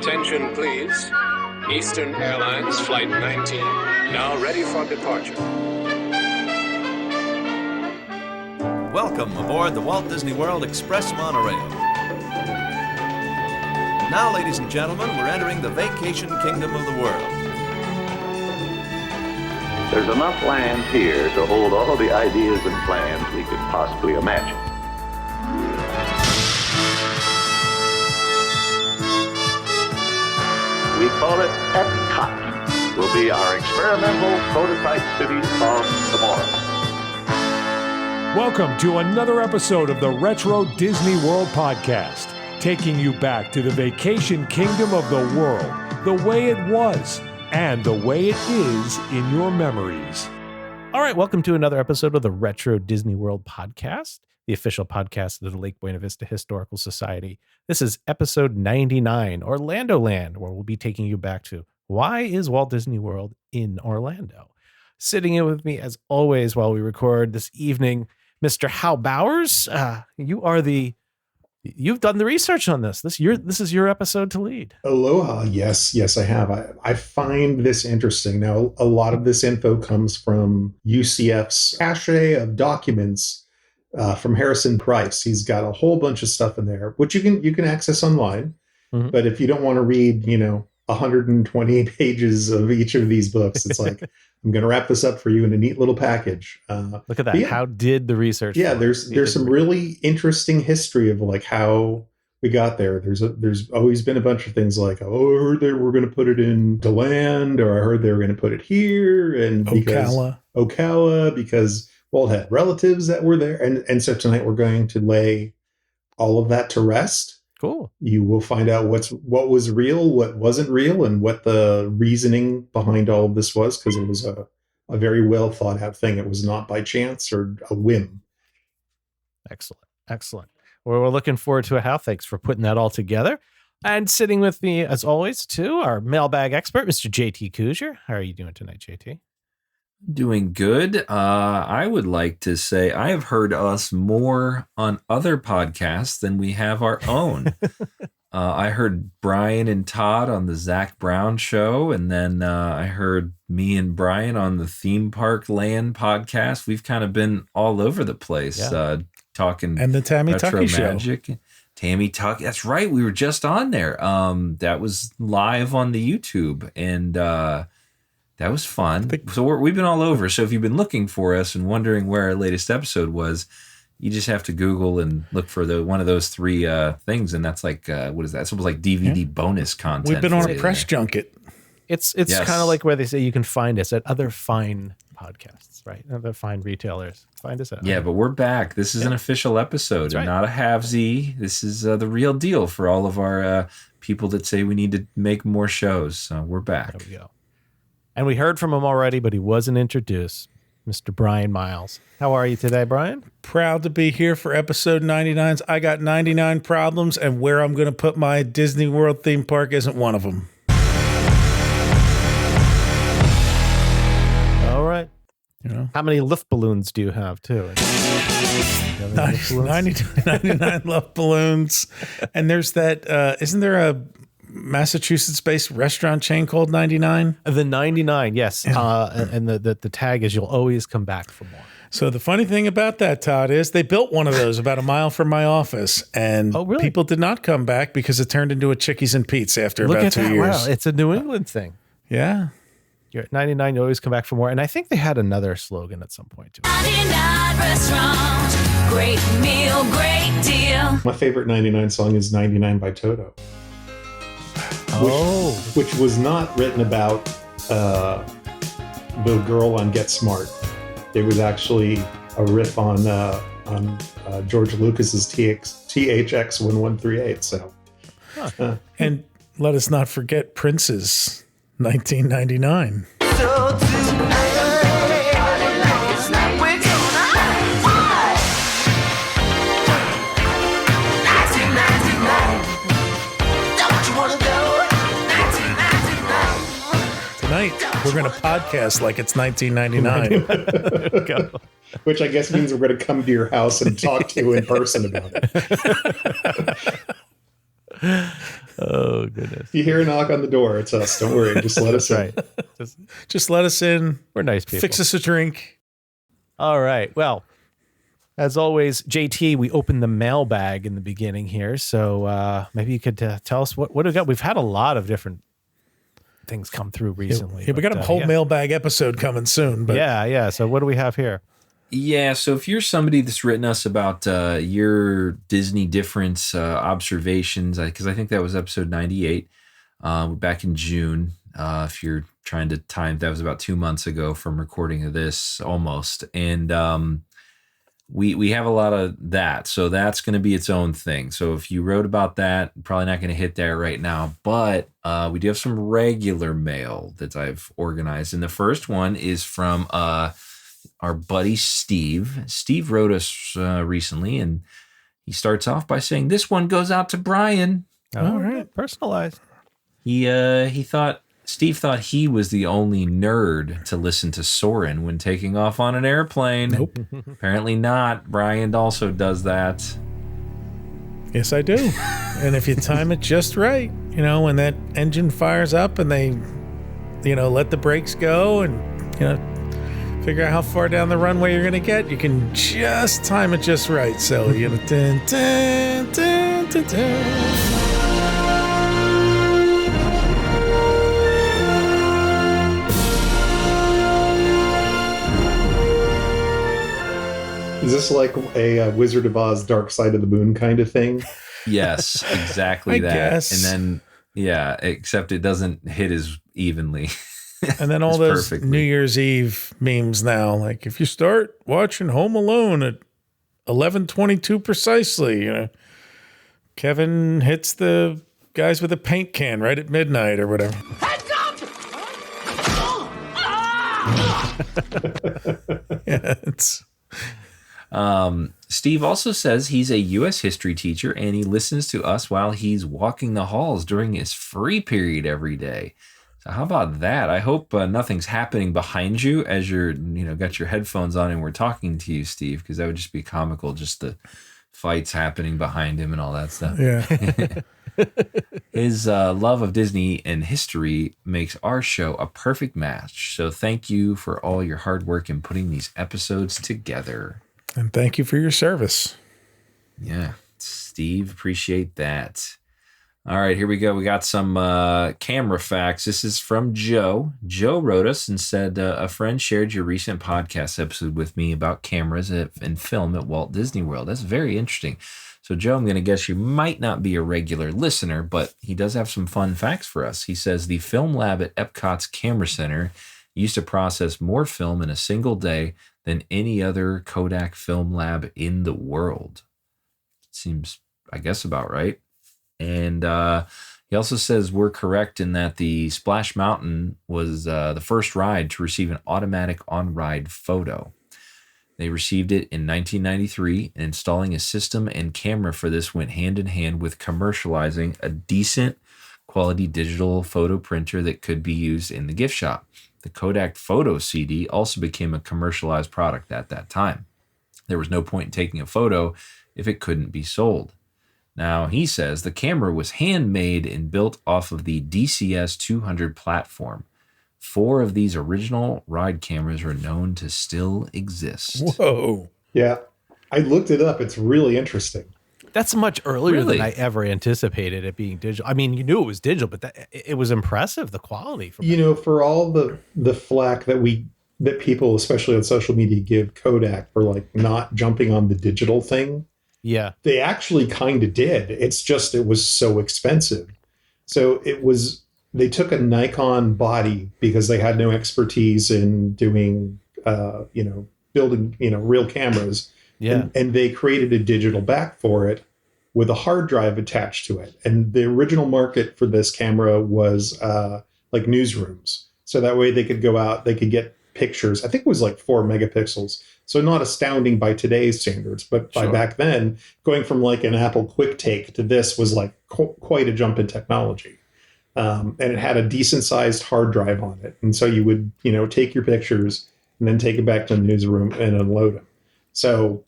Attention, please. Eastern Airlines Flight 19, now ready for departure. Welcome aboard the Walt Disney World Express monorail. Now, ladies and gentlemen, we're entering the vacation kingdom of the world. There's enough land here to hold all the ideas and plans we could possibly imagine. We call it Epcot. Will be our experimental prototype city of tomorrow. Welcome to another episode of the Retro Disney World podcast, taking you back to the vacation kingdom of the world, the way it was, and the way it is in your memories. All right, welcome to another episode of the Retro Disney World podcast, the official podcast of the Lake Buena Vista Historical Society. This is episode 99, Orlandoland, where we'll be taking you back to why is Walt Disney World in Orlando? Sitting in with me, as always, while we record this evening, Mr. Hal Bowers. You've done the research on this. This is your episode to lead. Aloha. Yes, I have. I find this interesting. Now, a lot of this info comes from UCF's cache of documents from Harrison Price. He's got a whole bunch of stuff in there, which you can access online. Mm-hmm. But if you don't want to read, 120 pages of each of these books, it's like, I'm going to wrap this up for you in a neat little package. Look at that. Yeah, how did the research? Yeah, there's some really interesting history of like how we got there. There's always been a bunch of things like, oh, I heard they were going to put it in DeLand, or I heard they were going to put it here, and Ocala, because Walt had relatives that were there. And so tonight we're going to lay all of that to rest. Cool. You will find out what was real, what wasn't real, and what the reasoning behind all of this was, because it was a very well thought out thing. It was not by chance or a whim. Excellent. Well, we're looking forward to it, Hal. Thanks for putting that all together. And sitting with me, as always, too, our mailbag expert, Mr. JT Kuzier. How are you doing tonight, JT? Doing good. I would like to say I have heard us more on other podcasts than we have our own. I heard Brian and Todd on the Zach Brown show, and then I heard me and Brian on the Theme Park Land podcast. We've kind of been all over the place, talking and the Tammy retro Tucky magic. Show. Tammy Tucky, that's right. We were just on there. That was live on the YouTube, and that was fun. So we've been all over. So if you've been looking for us and wondering where our latest episode was, you just have to Google and look for one of those three things. And that's like, what is that? It's almost like DVD bonus content. We've been on a press junket. It's kind of like where they say you can find us at other fine podcasts, right? Other fine retailers. Find us at. Yeah, but we're back. This is an official episode and not a halvesy. This is the real deal for all of our people that say we need to make more shows. So we're back. There we go. And we heard from him already, but he wasn't introduced. Mr. Brian Miles. How are you today, Brian? Proud to be here for episode 99. I got 99 problems, and where I'm going to put my Disney World theme park isn't one of them. All right. How many lift balloons do you have, too? 99 lift balloons. And there's that, isn't there a Massachusetts-based restaurant chain called 99? The 99, yes. And the tag is you'll always come back for more. So the funny thing about that, Todd, is they built one of those about a mile from my office, and people did not come back because it turned into a Chickies and Pete's after about 2 years. Wow, it's a New England thing. Yeah. You're at 99, you always come back for more. And I think they had another slogan at some point, too. 99 restaurant, great meal, great deal. My favorite 99 song is 99 by Toto. Which was not written about the girl on Get Smart. It was actually a riff on George Lucas's THX 1138. So, and let us not forget Prince's 1999. So tonight, we're going to podcast like it's 1999. Which I guess means we're going to come to your house and talk to you in person about it. Oh, goodness. If you hear a knock on the door, it's us. Don't worry. Just let us in. Right. Just let us in. We're nice people. Fix us a drink. All right. Well, as always, JT, we opened the mailbag in the beginning here. So maybe you could tell us what we got. We've had a lot of different things come through recently. Yeah, we got a whole mailbag episode coming soon. But yeah. So what do we have here? Yeah, so if you're somebody that's written us about your Disney difference observations, because I think that was episode 98 back in June. If you're trying to time, that was about 2 months ago from recording of this almost. And we have a lot of that. So that's going to be its own thing. So if you wrote about that, probably not going to hit there right now. But we do have some regular mail that I've organized. And the first one is from... our buddy Steve. Steve wrote us recently, and he starts off by saying, "This one goes out to Brian." All right, personalized. Steve thought he was the only nerd to listen to Soren when taking off on an airplane. Nope. Apparently not. Brian also does that. Yes, I do. And if you time it just right, when that engine fires up and they, let the brakes go and, figure out how far down the runway you're going to get, you can just time it just right. So, dun, dun, dun, dun, dun. Is this like a Wizard of Oz Dark Side of the Moon kind of thing? Yes, exactly I that. guess. And then, yeah, except it doesn't hit as evenly. And then all those New Year's Eve memes now, like if you start watching Home Alone at 11:22 precisely, Kevin hits the guys with a paint can right at midnight or whatever. Heads up! Yeah, it's... Steve also says he's a U.S. history teacher and he listens to us while he's walking the halls during his free period every day. So how about that? I hope nothing's happening behind you as you're, got your headphones on and we're talking to you, Steve, because that would just be comical, just the fights happening behind him and all that stuff. Yeah. His love of Disney and history makes our show a perfect match. So thank you for all your hard work in putting these episodes together. And thank you for your service. Yeah, Steve, appreciate that. All right, here we go. We got some camera facts. This is from Joe. Joe wrote us and said, a friend shared your recent podcast episode with me about cameras and film at Walt Disney World. That's very interesting. So, Joe, I'm going to guess you might not be a regular listener, but he does have some fun facts for us. He says the film lab at Epcot's Camera Center used to process more film in a single day than any other Kodak film lab in the world. Seems, I guess, about right. And he also says we're correct in that the Splash Mountain was the first ride to receive an automatic on-ride photo. They received it in 1993, and installing a system and camera for this went hand in hand with commercializing a decent quality digital photo printer that could be used in the gift shop. The Kodak Photo CD also became a commercialized product at that time. There was no point in taking a photo if it couldn't be sold. Now, he says the camera was handmade and built off of the DCS 200 platform. 4 of these original ride cameras are known to still exist. Whoa. Yeah. I looked it up. It's really interesting. That's much earlier than I ever anticipated it being digital. I mean, you knew it was digital, but it was impressive, the quality. For all the flack that people, especially on social media, give Kodak for like not jumping on the digital thing. Yeah. They actually kind of did. It's just, it was so expensive. So they took a Nikon body because they had no expertise in doing, building, real cameras. Yeah. And they created a digital back for it with a hard drive attached to it. And the original market for this camera was like newsrooms. So that way they could go out, they could get pictures. I think it was like 4 megapixels. So not astounding by today's standards, but by back then, going from like an Apple Quick Take to this was like quite a jump in technology. And it had a decent sized hard drive on it. And so you would, take your pictures and then take it back to the newsroom and unload them. So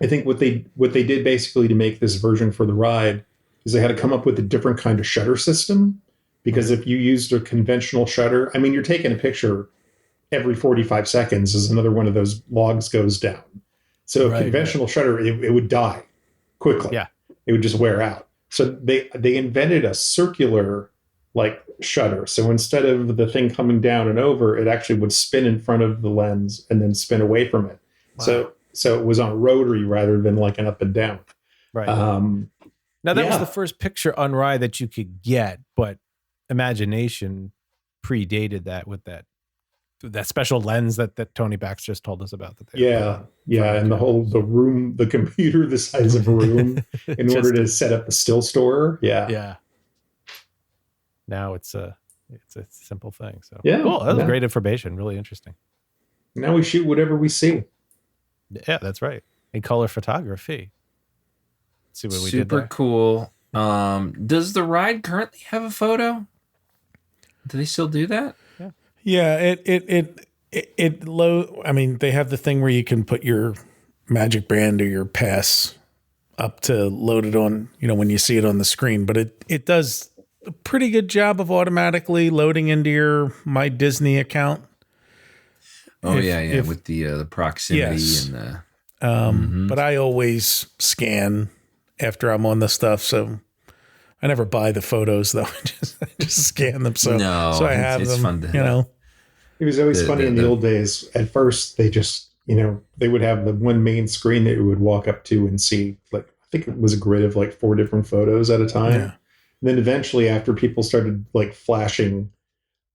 I think what they did basically to make this version for the ride is they had to come up with a different kind of shutter system, because if you used a conventional shutter, I mean, you're taking a picture every 45 seconds as another one of those logs goes down. So a conventional shutter, it would die quickly. Yeah. It would just wear out. So they invented a circular like shutter. So instead of the thing coming down and over, it actually would spin in front of the lens and then spin away from it. Wow. So it was on a rotary rather than like an up and down. Right. Now that was the first picture on rye that you could get, but imagination predated that with that special lens that Tony Bax just told us about. That and the computer the size of a room in order to set up the still store. Yeah. Now it's a simple thing. So cool. That was great information. Really interesting. Now we shoot whatever we see. Yeah, that's right. In color photography. Let's see what we did there. Super cool. Yeah. Does the ride currently have a photo? Do they still do that? Yeah, it low. I mean, they have the thing where you can put your Magic Band or your pass up to load it on, when you see it on the screen. But it does a pretty good job of automatically loading into your My Disney account. Oh, with the proximity and the. But I always scan after I'm on the stuff, so I never buy the photos though. I just scan them, so I have them. Fun to It was always funny in the old days. At first, they just they would have the one main screen that you would walk up to and see. Like I think it was a grid of like 4 different photos at a time. Yeah. And then eventually, after people started like flashing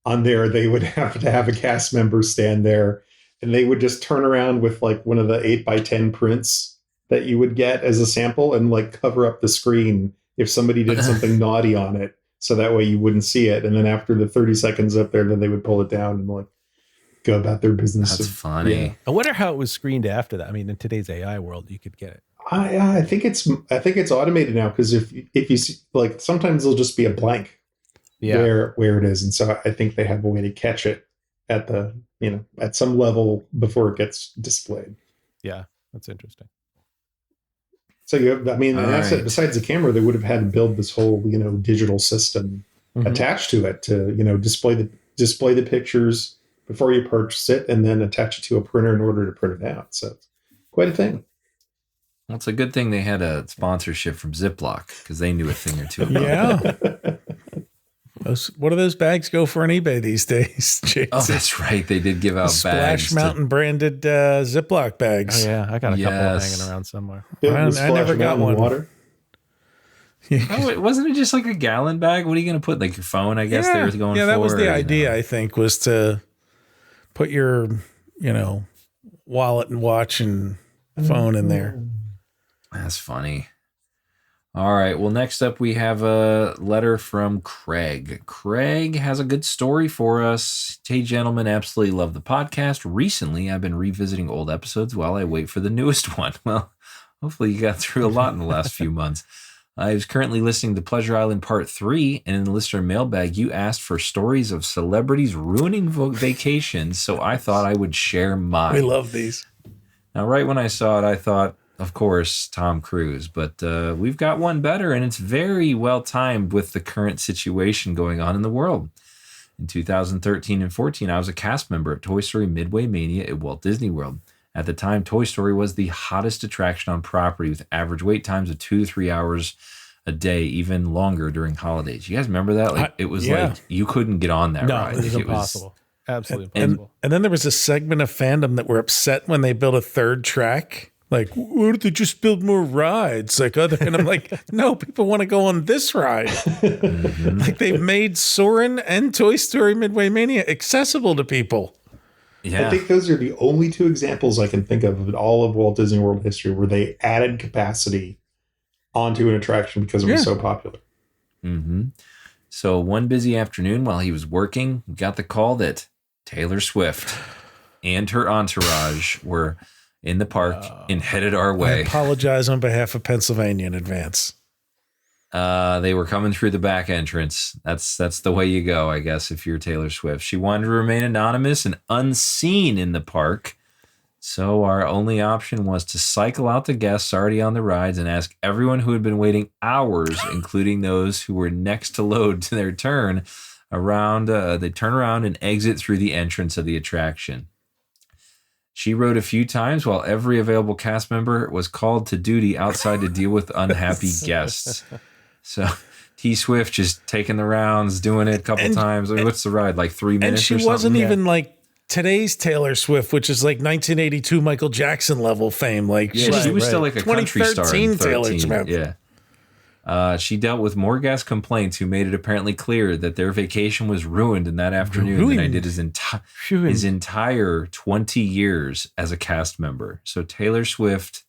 on there, they would have to have a cast member stand there, and they would just turn around with like one of the 8x10 prints that you would get as a sample and like cover up the screen if somebody did something naughty on it. So that way you wouldn't see it. And then after the 30 seconds up there, then they would pull it down and like go about their business. That's funny. Yeah. I wonder how it was screened after that. I mean, in today's AI world, you could get it. I think it's automated now, because if you see, like, sometimes it'll just be a blank where it is. And so I think they have a way to catch it at the, at some level before it gets displayed. Yeah, that's interesting. So besides the camera, they would have had to build this whole, digital system attached to it to, display the pictures before you purchase it, and then attach it to a printer in order to print it out. So it's quite a thing. Well, it's a good thing they had a sponsorship from Ziploc, because they knew a thing or two about it. What do those bags go for on eBay these days, Jason? Oh, that's right. They did give out Splash Mountain branded Ziploc bags. Oh, yeah. I got a couple hanging around somewhere. I never got one. Water. Wasn't it just like a gallon bag? What are you going to put? Like your phone, I guess they were going for? Yeah, that was the idea, I think, was to put your, wallet and watch and phone in there. That's funny. All right. Well, next up, we have a letter from Craig. Craig has a good story for us. Hey, gentlemen, absolutely love the podcast. Recently, I've been revisiting old episodes while I wait for the newest one. Well, hopefully you got through a lot in the last few months. I was currently listening to Pleasure Island Part 3, and in the listener mailbag, you asked for stories of celebrities ruining vacations, so I thought I would share mine. We love these. Now, right when I saw it, I thought, of course, Tom Cruise, but we've got one better, and it's very well timed with the current situation going on in the world. In 2013 and 14, I was a cast member of Toy Story Midway Mania at Walt Disney World. At the time, Toy Story was the hottest attraction on property, with average wait times of 2 to 3 hours a day, even longer during holidays. You guys remember that? Like it was like you couldn't get on that ride. No, it was impossible. Absolutely impossible. And then there was a segment of fandom that were upset when they built a third track. Like, why don't they just build more rides? And I'm like, no, people want to go on this ride. Like, they've made Soarin' and Toy Story Midway Mania accessible to people. Yeah. I think those are the only 2 examples I can think of in all of Walt Disney World history where they added capacity onto an attraction because it was so popular. Mm-hmm. So one busy afternoon while he was working, we got the call that Taylor Swift and her entourage were in the park and headed our way. I apologize on behalf of Pennsylvania in advance. They were coming through the back entrance. That's the way you go, I guess, if you're Taylor Swift. She wanted to remain anonymous and unseen in the park. So our only option was to cycle out the guests already on the rides and ask everyone who had been waiting hours, including those who were next to load to their turn, they turn around and exit through the entrance of the attraction. She rode a few times while every available cast member was called to duty outside to deal with unhappy guests. So T Swift just taking the rounds, doing it a couple times. I mean, what's the ride? Like 3 minutes and or she something? wasn't even like today's Taylor Swift, which is like 1982 Michael Jackson level fame. Like she was still like a country star in 13. Taylor Swift. Yeah. She dealt with more guest complaints who made it apparently clear that their vacation was ruined in that afternoon than I did his entire 20 years as a cast member. So Taylor Swift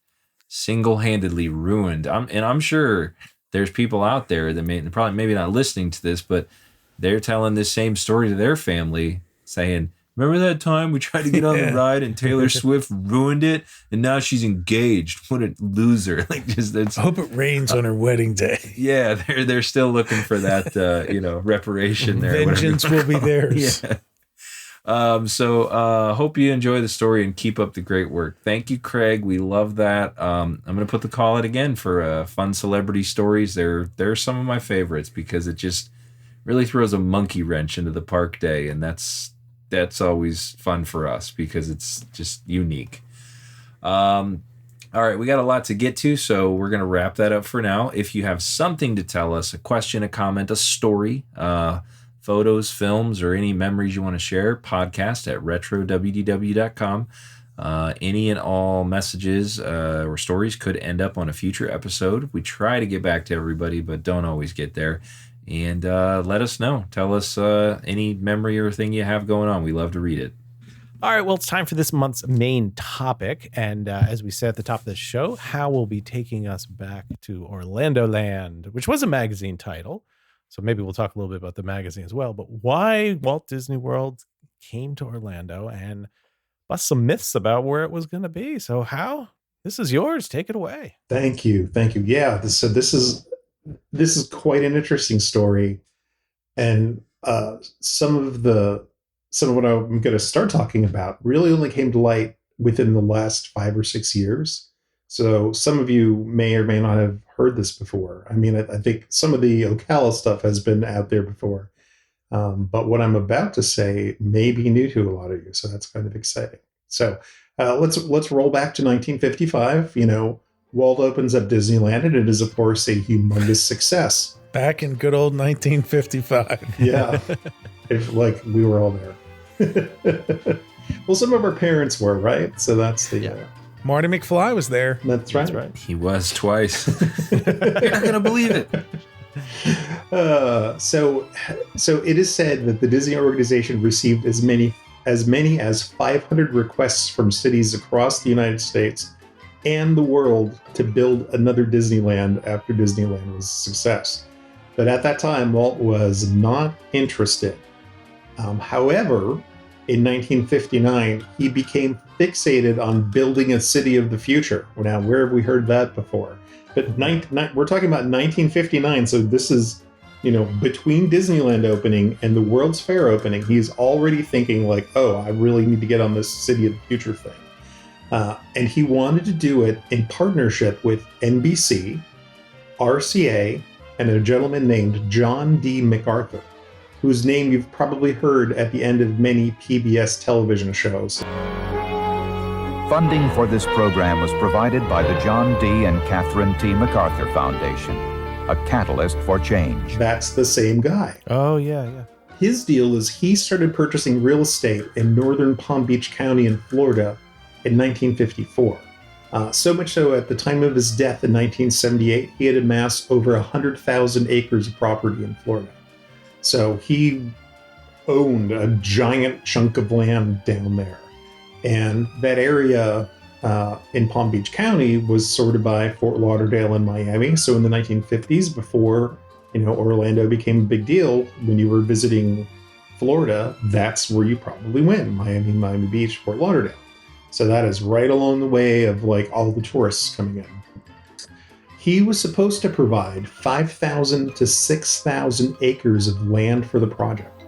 single-handedly ruined. I'm sure there's people out there that maybe not listening to this, but they're telling this same story to their family, saying, remember that time we tried to get on the ride and Taylor Swift ruined it, and now she's engaged? What a loser! Like, I hope it rains on her wedding day. Yeah, they're still looking for that, reparation there. Vengeance will be theirs. Yeah. So hope you enjoy the story and keep up the great work. Thank you, Craig. We love that. I'm going to put the call out again for fun celebrity stories. They're some of my favorites because it just really throws a monkey wrench into the park day, and that's always fun for us because it's just unique. All right, we got a lot to get to, so we're going to wrap that up for now. If you have something to tell us, a question, a comment, a story, photos, films, or any memories you want to share, podcast at retrowdw.com. Any and all messages or stories could end up on a future episode. We try to get back to everybody, but don't always get there. And let us know. Tell us any memory or thing you have going on. We love to read it. All right, well, it's time for this month's main topic. And as we said at the top of the show, Hal will be taking us back to Orlandoland, which was a magazine title. So maybe we'll talk a little bit about the magazine as well. But why Walt Disney World came to Orlando and bust some myths about where it was going to be. So Hal, this is yours. Take it away. Thank you. Yeah, this is quite an interesting story, and some of what I'm going to start talking about really only came to light within the last 5 or 6 years. So some of you may or may not have heard this before. I mean, I think some of the Ocala stuff has been out there before, but what I'm about to say may be new to a lot of you. So that's kind of exciting. So let's roll back to 1955. Walt opens up Disneyland, and it is, of course, a humongous success. Back in good old 1955. Yeah. We were all there. Well, some of our parents were, right? So that's the... Marty McFly was there. That's right. He was twice. You're not going to believe it. So it is said that the Disney organization received as many as 500 requests from cities across the United States and the world to build another Disneyland after Disneyland was a success. But at that time, Walt was not interested. However, in 1959, he became fixated on building a city of the future. Now, where have we heard that before? But we're talking about 1959, so this is, between Disneyland opening and the World's Fair opening, he's already thinking like, oh, I really need to get on this city of the future thing. And he wanted to do it in partnership with NBC, RCA, and a gentleman named John D. MacArthur, whose name you've probably heard at the end of many PBS television shows. Funding for this program was provided by the John D. and Catherine T. MacArthur Foundation, a catalyst for change. That's the same guy. Oh, yeah. His deal is he started purchasing real estate in northern Palm Beach County in Florida in 1954. So much so, at the time of his death in 1978, he had amassed over 100,000 acres of property in Florida. So he owned a giant chunk of land down there. And that area in Palm Beach County was sorted by Fort Lauderdale and Miami. So in the 1950s, before Orlando became a big deal, when you were visiting Florida, that's where you probably went: Miami Beach, Fort Lauderdale. So that is right along the way of all the tourists coming in. He was supposed to provide 5,000 to 6,000 acres of land for the project,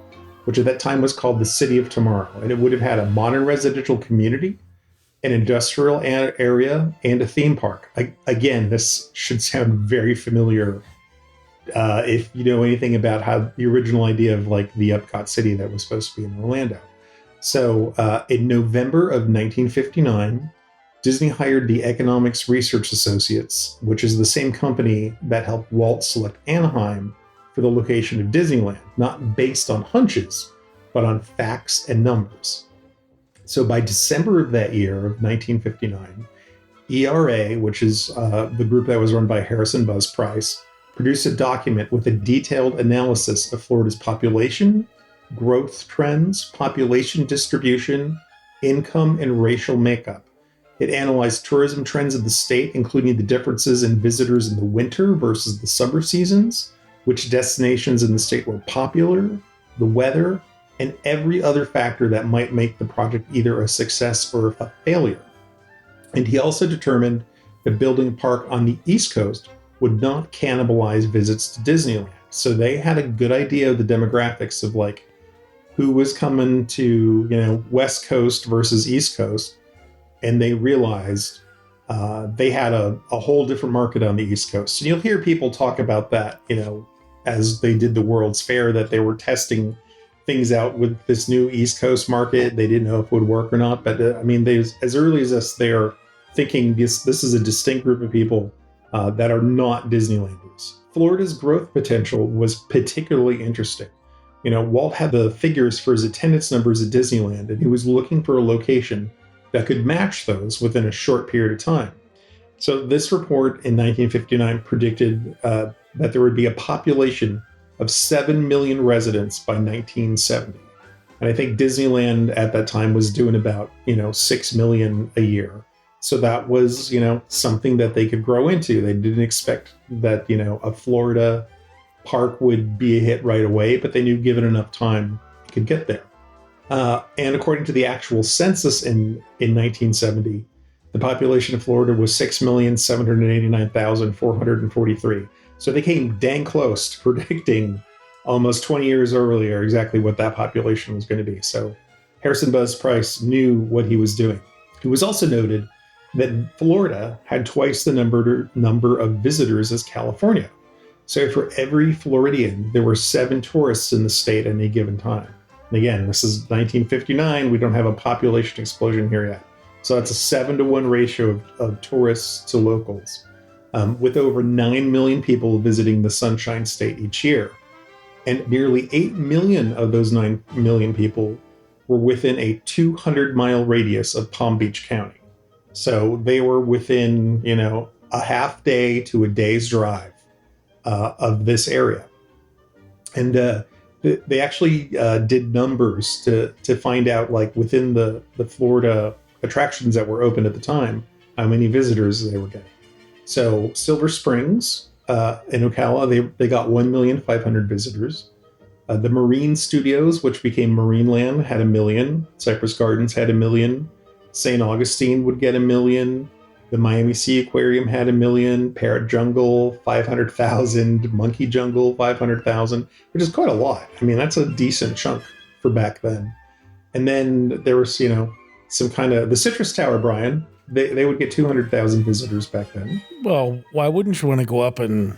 which at that time was called the City of Tomorrow. And it would have had a modern residential community, an industrial area, and a theme park. Again, this should sound very familiar if you know anything about how the original idea of like the Epcot city that was supposed to be in Orlando. So in November of 1959, Disney hired the Economics Research Associates, which is the same company that helped Walt select Anaheim for the location of Disneyland, not based on hunches, but on facts and numbers. So by December of that year of 1959, ERA, which is the group that was run by Harrison Buzz Price, produced a document with a detailed analysis of Florida's population, growth trends, population distribution, income, and racial makeup. It analyzed tourism trends of the state, including the differences in visitors in the winter versus the summer seasons, which destinations in the state were popular, the weather, and every other factor that might make the project either a success or a failure. And he also determined that building a park on the East Coast would not cannibalize visits to Disneyland. So they had a good idea of the demographics of like who was coming to, West Coast versus East Coast. And they realized they had a whole different market on the East Coast. And you'll hear people talk about that, as they did the World's Fair, that they were testing things out with this new East Coast market. They didn't know if it would work or not. But they, as early as this, they're thinking this is a distinct group of people that are not Disneylanders. Florida's growth potential was particularly interesting. Walt had the figures for his attendance numbers at Disneyland, and he was looking for a location that could match those within a short period of time. So this report in 1959 predicted that there would be a population of 7 million residents by 1970. And I think Disneyland at that time was doing about, 6 million a year. So that was, something that they could grow into. They didn't expect that, a Florida park would be a hit right away, but they knew given enough time, it could get there. And according to the actual census in 1970, the population of Florida was 6,789,443. So they came dang close to predicting almost 20 years earlier exactly what that population was going to be. So Harrison Buzz Price knew what he was doing. It was also noted that Florida had twice the number of visitors as California. So for every Floridian, there were 7 tourists in the state at any given time. And again, this is 1959. We don't have a population explosion here yet. So that's a 7-to-1 ratio of tourists to locals, with over 9 million people visiting the Sunshine State each year. And nearly 8 million of those 9 million people were within a 200-mile radius of Palm Beach County. So they were within, a half day to a day's drive of this area. And they actually did numbers to find out, like within the Florida attractions that were open at the time, how many visitors they were getting. So Silver Springs in Ocala, they got 1,500,000 visitors. The Marine Studios, which became Marineland, had 1 million. Cypress Gardens had 1 million. St. Augustine would get 1 million. The Miami Sea Aquarium had 1 million. Parrot Jungle, 500,000. Monkey Jungle, 500,000, which is quite a lot. That's a decent chunk for back then. And then there was, some kind of the Citrus Tower, Brian. They would get 200,000 visitors back then. Well, why wouldn't you want to go up and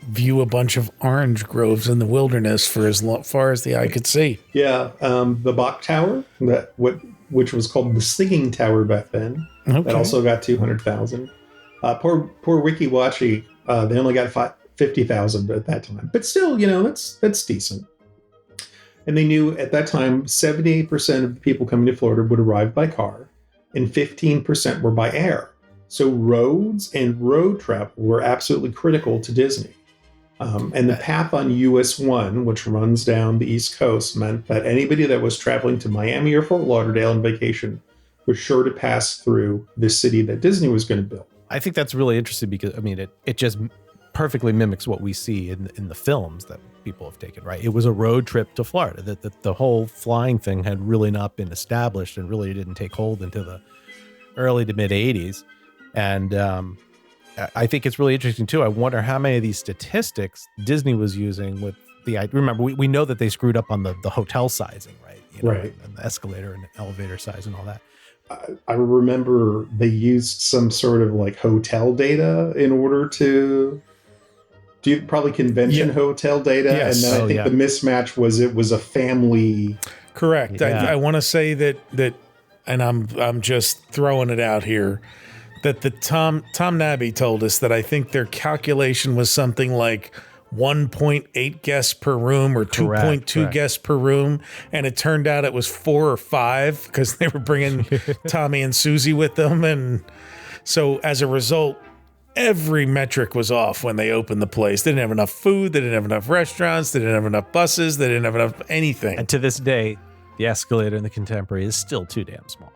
view a bunch of orange groves in the wilderness for as far as the eye could see? Yeah, the Bach Tower, which was called the Singing Tower back then. Okay. That also got 200,000. Poor Wiki Wachi, they only got 50,000 at that time. But still, that's decent. And they knew at that time 78% of the people coming to Florida would arrive by car, and 15% were by air. So roads and road travel were absolutely critical to Disney. And the path on US 1, which runs down the East Coast, meant that anybody that was traveling to Miami or Fort Lauderdale on vacation was sure to pass through the city that Disney was going to build. I think that's really interesting because, it just perfectly mimics what we see in the films that people have taken, right? It was a road trip to Florida. That the whole flying thing had really not been established and really didn't take hold until the early to mid 80s. And I think it's really interesting too. I wonder how many of these statistics Disney was using with remember, we know that they screwed up on the hotel sizing, right? Right. And the escalator and elevator size and all that. I remember they used some sort of like hotel data in order to do probably convention hotel data. Yes. And then I think the mismatch was it was a family. Correct. Yeah. I want to say that, and I'm just throwing it out here, that the Tom Nabby told us that I think their calculation was something like 1.8 guests per room or 2.2 guests per room, and it turned out it was 4 or 5 because they were bringing Tommy and Susie with them, and so as a result, every metric was off when they opened the place. They didn't have enough food, they didn't have enough restaurants, they didn't have enough buses, they didn't have enough anything. And to this day, the escalator in the Contemporary is still too damn small.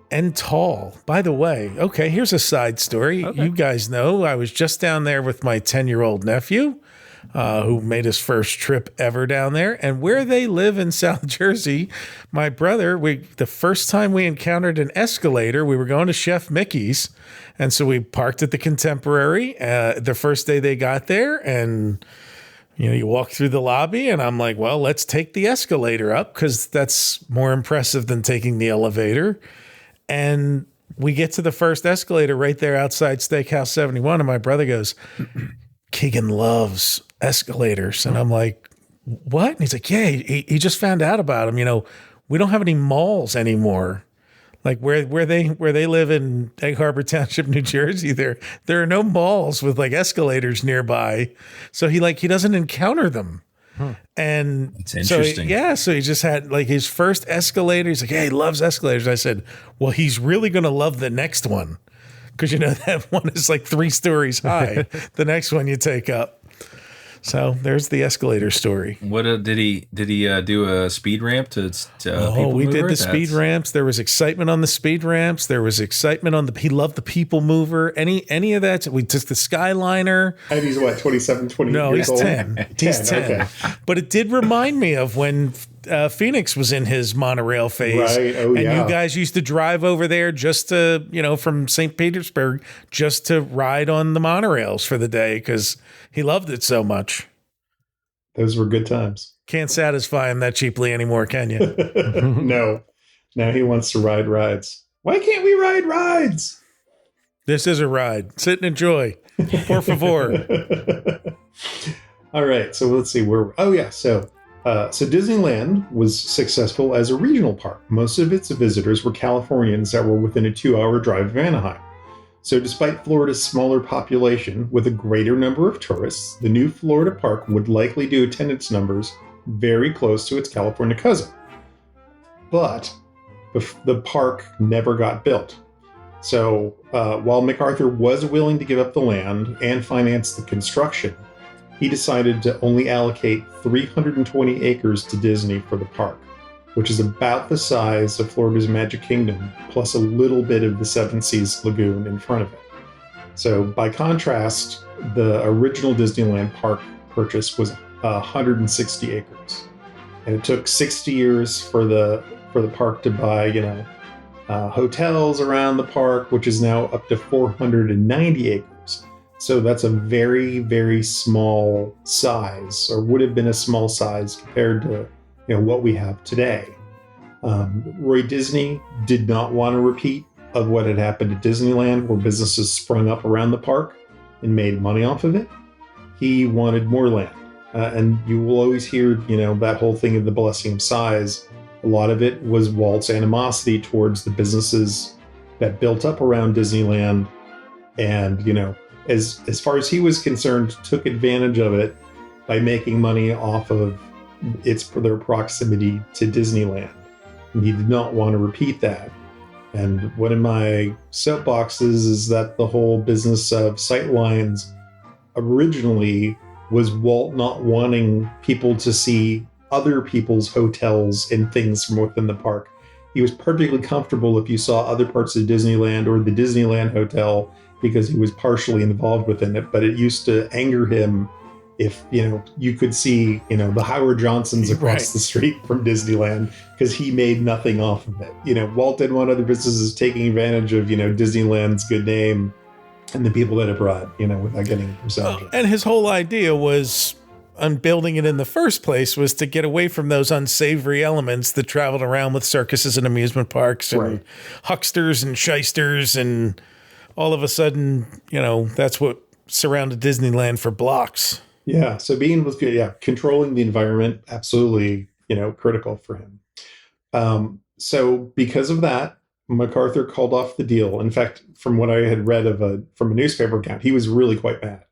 And tall. By the way, okay, here's a side story. Okay. You guys know I was just down there with my 10-year-old nephew, who made his first trip ever down there. And where they live in South Jersey, my brother, the first time we encountered an escalator, we were going to Chef Mickey's. And so we parked at the Contemporary the first day they got there. And, you walk through the lobby and I'm like, well, let's take the escalator up because that's more impressive than taking the elevator. And we get to the first escalator right there outside Steakhouse 71. And my brother goes, Keegan loves escalators. And I'm like, what? And he's like, yeah, he just found out about them. We don't have any malls anymore. Like where they live in Egg Harbor Township, New Jersey, there are no malls with like escalators nearby. So he doesn't encounter them. And it's interesting. So he just had like his first escalator. He's like, yeah, he loves escalators. I said, well, he's really going to love the next one. Cause that one is like 3 stories high. The next one you take up. So there's the escalator story. What did he do a speed ramp to people we mover? did the speed ramps. There was excitement on the speed ramps. There was excitement on he loved the people mover. Any of that. We took the Skyliner. And he's what, 27, 28 No, years he's old? 10. He's 10. Okay. But it did remind me of when Phoenix was in his monorail phase. Right. Oh, and yeah. you guys used to drive over there just to, from St. Petersburg, just to ride on the monorails for the day because he loved it so much. Those were good times. Can't satisfy him that cheaply anymore, can you? No. Now he wants to ride rides. Why can't we ride rides? This is a ride. Sit and enjoy. Por favor. All right. So let's see where. Oh, yeah. So Disneyland was successful as a regional park. Most of its visitors were Californians that were within a 2-hour drive of Anaheim. So despite Florida's smaller population with a greater number of tourists, the new Florida park would likely do attendance numbers very close to its California cousin. But the park never got built. So while MacArthur was willing to give up the land and finance the construction, he decided to only allocate 320 acres to Disney for the park, which is about the size of Florida's Magic Kingdom, plus a little bit of the Seven Seas Lagoon in front of it. So by contrast, the original Disneyland park purchase was 160 acres. And it took 60 years for the park to buy, hotels around the park, which is now up to 490 acres. So that's a very, very small size, or would have been a small size compared to what we have today. Roy Disney did not want a repeat of what had happened at Disneyland, where businesses sprung up around the park and made money off of it. He wanted more land. And you will always hear, that whole thing of the blessing of size. A lot of it was Walt's animosity towards the businesses that built up around Disneyland. And, as far as he was concerned, took advantage of it by making money off of their proximity to Disneyland. And he did not want to repeat that. And one of my soapboxes is that the whole business of sightlines originally was Walt not wanting people to see other people's hotels and things from within the park. He was perfectly comfortable if you saw other parts of Disneyland or the Disneyland Hotel because he was partially involved within it, but it used to anger him if, you could see, the Howard Johnsons across the street from Disneyland because he made nothing off of it. Walt didn't want other businesses taking advantage of, Disneyland's good name and the people that it brought, without getting a percentage. And his whole idea was on building it in the first place was to get away from those unsavory elements that traveled around with circuses and amusement parks and hucksters and shysters. And all of a sudden, that's what surrounded Disneyland for blocks. Yeah. So Bean was good. Yeah. Controlling the environment, absolutely, critical for him. So because of that, MacArthur called off the deal. In fact, from what I had read from a newspaper account, he was really quite mad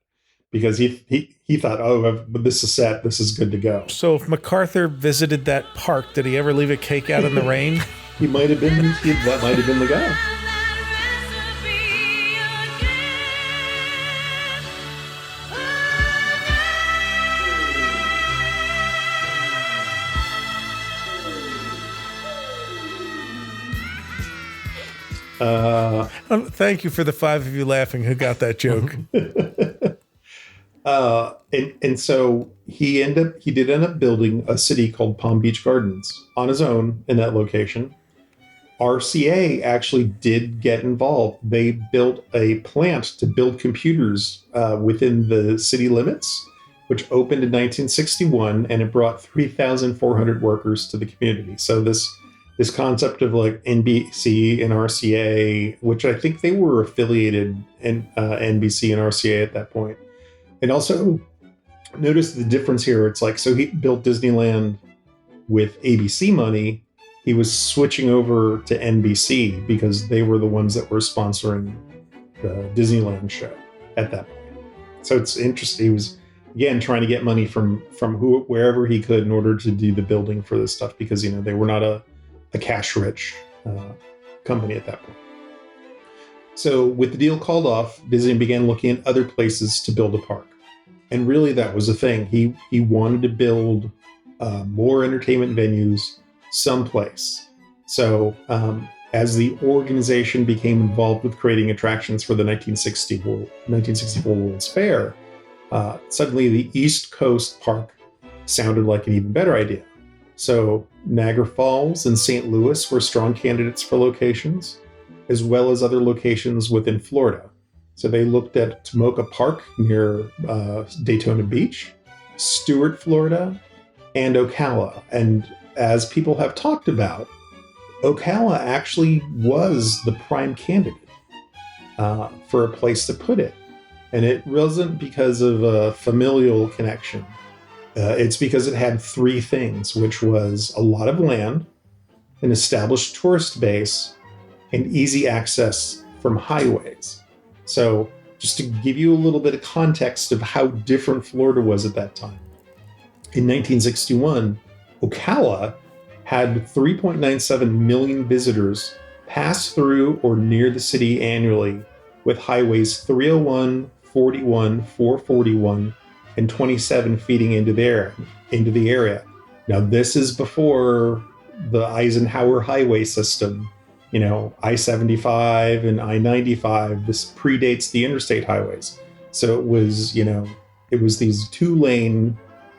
because he thought, oh, but this is set. This is good to go. So if MacArthur visited that park, did he ever leave a cake out in the rain? That might have been the guy. Thank you for the 5 of you laughing who got that joke. And so he did end up building a city called Palm Beach Gardens on his own in that location. RCA actually did get involved. They built a plant to build computers within the city limits, which opened in 1961, and it brought 3,400 workers to the community. So this concept of like NBC and RCA, which I think they were affiliated in NBC and RCA at that point. And also notice the difference here. It's like, so he built Disneyland with ABC money. He was switching over to NBC because they were the ones that were sponsoring the Disneyland show at that point. So it's interesting. He was, again, trying to get money from wherever he could in order to do the building for this stuff because, they were not a cash-rich company at that point. So with the deal called off, Disney began looking at other places to build a park. And really that was the thing. He wanted to build more entertainment venues someplace. So as the organization became involved with creating attractions for the 1964 World's Fair, suddenly the East Coast Park sounded like an even better idea. So Niagara Falls and St. Louis were strong candidates for locations, as well as other locations within Florida. So they looked at Tomoka Park near Daytona Beach, Stuart, Florida, and Ocala. And as people have talked about, Ocala actually was the prime candidate for a place to put it. And it wasn't because of a familial connection. It's because it had 3 things, which was a lot of land, an established tourist base, and easy access from highways. So just to give you a little bit of context of how different Florida was at that time. In 1961, Ocala had 3.97 million visitors pass through or near the city annually, with highways 301, 41, 441, and 27 feeding into the area. Now, this is before the Eisenhower highway system, I-75 and I-95. This predates the interstate highways. So it was these 2-lane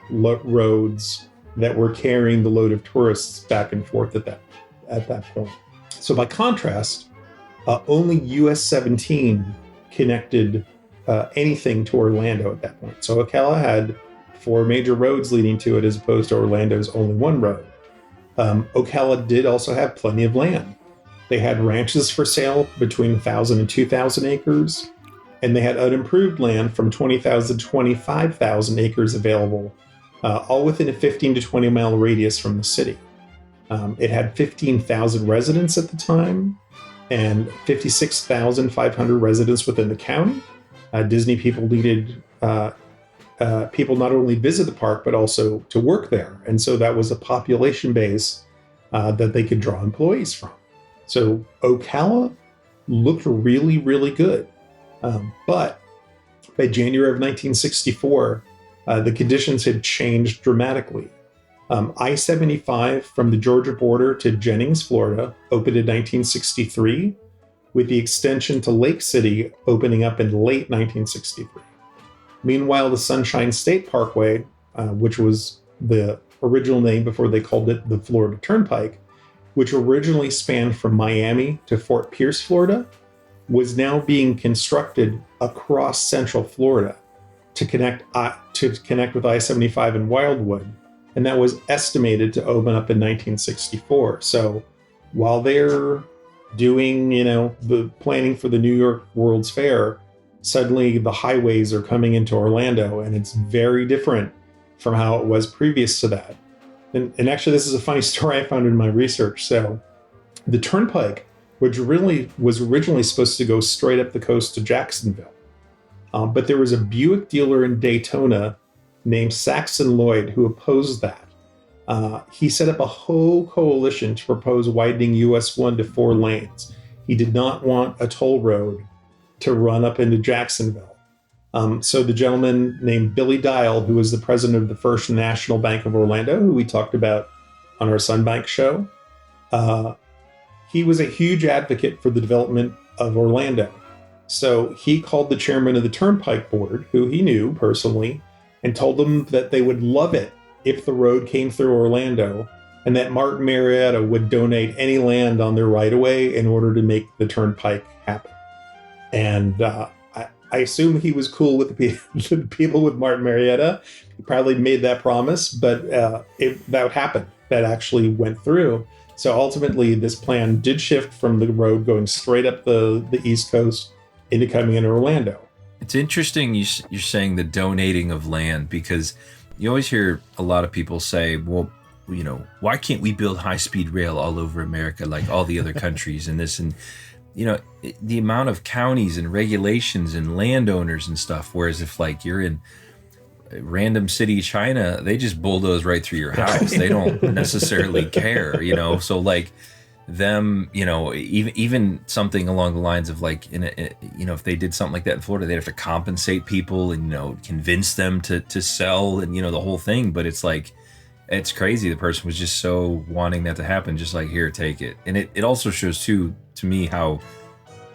roads that were carrying the load of tourists back and forth at that point. So by contrast, only US 17 connected anything to Orlando at that point. So Ocala had 4 major roads leading to it, as opposed to Orlando's only 1 road. Ocala did also have plenty of land. They had ranches for sale between 1,000 and 2,000 acres, and they had unimproved land from 20,000 to 25,000 acres available, all within a 15 to 20 mile radius from the city. It had 15,000 residents at the time and 56,500 residents within the county. Disney people needed people not only visit the park, but also to work there. And so that was a population base that they could draw employees from. So Ocala looked really, really good. But by January of 1964, the conditions had changed dramatically. I-75 from the Georgia border to Jennings, Florida, opened in 1963, with the extension to Lake City opening up in late 1963. Meanwhile, the Sunshine State Parkway, which was the original name before they called it the Florida Turnpike, which originally spanned from Miami to Fort Pierce, Florida, was now being constructed across Central Florida. to connect with I-75 in Wildwood, and that was estimated to open up in 1964. So while they're doing, the planning for the New York World's Fair, suddenly the highways are coming into Orlando, and it's very different from how it was previous to that. And actually, this is a funny story I found in my research. So the turnpike, which really was originally supposed to go straight up the coast to Jacksonville, but there was a Buick dealer in Daytona named Saxon Lloyd who opposed that. He set up a whole coalition to propose widening US 1 to 4 lanes. He did not want a toll road to run up into Jacksonville. So the gentleman named Billy Dial, who was the president of the First National Bank of Orlando, who we talked about on our Sunbank show, he was a huge advocate for the development of Orlando. So he called the chairman of the Turnpike Board, who he knew personally, and told them that they would love it if the road came through Orlando, and that Martin Marietta would donate any land on their right-of-way in order to make the turnpike happen. And I assume he was cool with the people with Martin Marietta. He probably made that promise, but that happened. That actually went through. So ultimately, this plan did shift from the road going straight up the East Coast into coming into Orlando. It's interesting you're saying the donating of land, because you always hear a lot of people say, well, why can't we build high-speed rail all over America like all the other countries and this? And, the amount of counties and regulations and landowners and stuff, whereas if like you're in random city China, they just bulldoze right through your house. They don't necessarily care, so like them, even something along the lines of like, if they did something like that in Florida, they'd have to compensate people and, convince them to sell and, the whole thing. But it's like, it's crazy. The person was just so wanting that to happen, just like, here, take it. And it also shows too, to me, how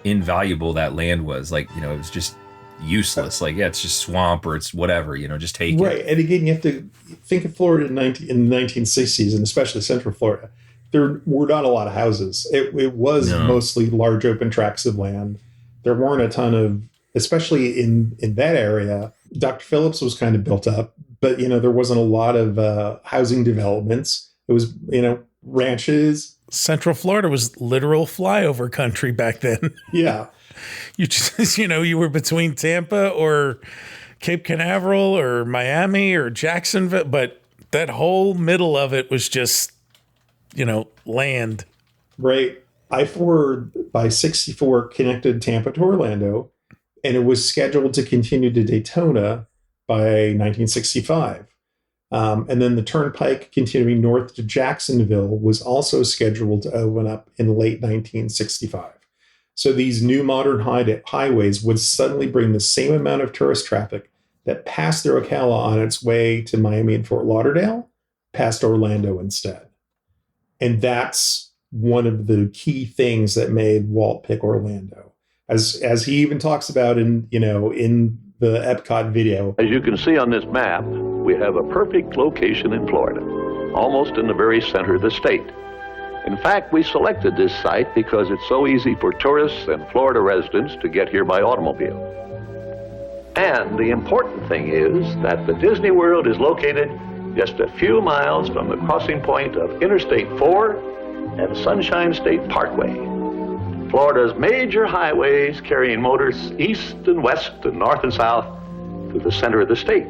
invaluable that land was. Like, it was just useless. Like, yeah, it's just swamp or it's whatever, just take it. Right. And again, you have to think of Florida in the 1960s, and especially Central Florida. There were not a lot of houses. It was mostly large open tracts of land. There weren't a ton of, especially in that area. Dr. Phillips was kind of built up, but, there wasn't a lot of housing developments. It was, ranches. Central Florida was literal flyover country back then. Yeah. You just, you were between Tampa or Cape Canaveral or Miami or Jacksonville, but that whole middle of it was just, land. Right. I-4 by 64 connected Tampa to Orlando, and it was scheduled to continue to Daytona by 1965. And then the turnpike continuing north to Jacksonville was also scheduled to open up in late 1965. So these new modern highways would suddenly bring the same amount of tourist traffic that passed through Ocala on its way to Miami and Fort Lauderdale, past Orlando instead. And that's one of the key things that made Walt pick Orlando. As he even talks about in the Epcot video. As you can see on this map, we have a perfect location in Florida, almost in the very center of the state. In fact, we selected this site because it's so easy for tourists and Florida residents to get here by automobile. And the important thing is that the Disney World is located just a few miles from the crossing point of Interstate 4 and Sunshine State Parkway, Florida's major highways carrying motors east and west and north and south to the center of the state.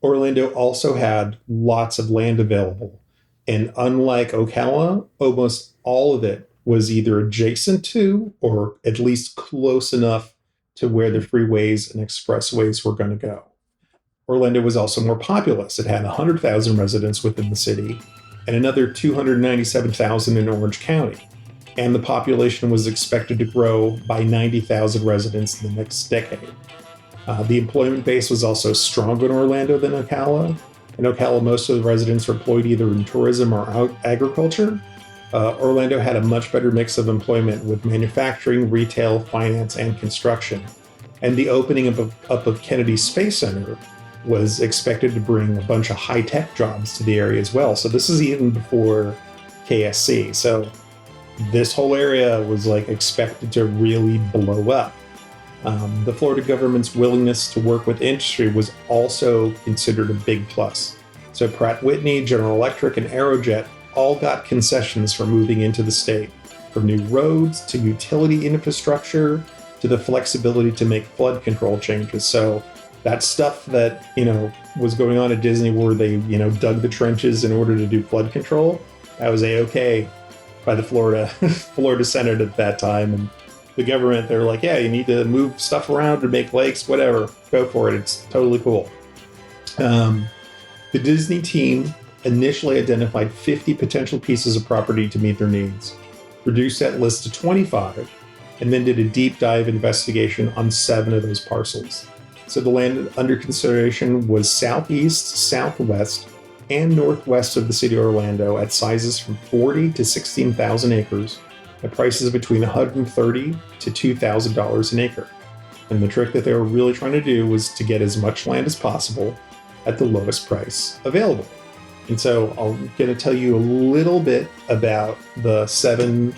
Orlando also had lots of land available. And unlike Ocala, almost all of it was either adjacent to or at least close enough to where the freeways and expressways were going to go. Orlando was also more populous. It had 100,000 residents within the city and another 297,000 in Orange County. And the population was expected to grow by 90,000 residents in the next decade. The employment base was also stronger in Orlando than Ocala. In Ocala, most of the residents were employed either in tourism or agriculture. Orlando had a much better mix of employment with manufacturing, retail, finance, and construction. And the opening up of Kennedy Space Center was expected to bring a bunch of high-tech jobs to the area as well. So this is even before KSC. So this whole area was like expected to really blow up. The Florida government's willingness to work with industry was also considered a big plus. So Pratt Whitney, General Electric, and Aerojet all got concessions for moving into the state, from new roads to utility infrastructure to the flexibility to make flood control changes. So that stuff that, was going on at Disney where they, dug the trenches in order to do flood control, that was A-OK by the Florida Senate at that time. And the government, they're like, yeah, you need to move stuff around to make lakes, whatever. Go for it. It's totally cool. The Disney team initially identified 50 potential pieces of property to meet their needs, reduced that list to 25, and then did a deep dive investigation on 7 of those parcels. So the land under consideration was southeast, southwest, and northwest of the city of Orlando at sizes from 40 to 16,000 acres at prices between $130 to $2,000 an acre. And the trick that they were really trying to do was to get as much land as possible at the lowest price available. And so I'm going to tell you a little bit about the 7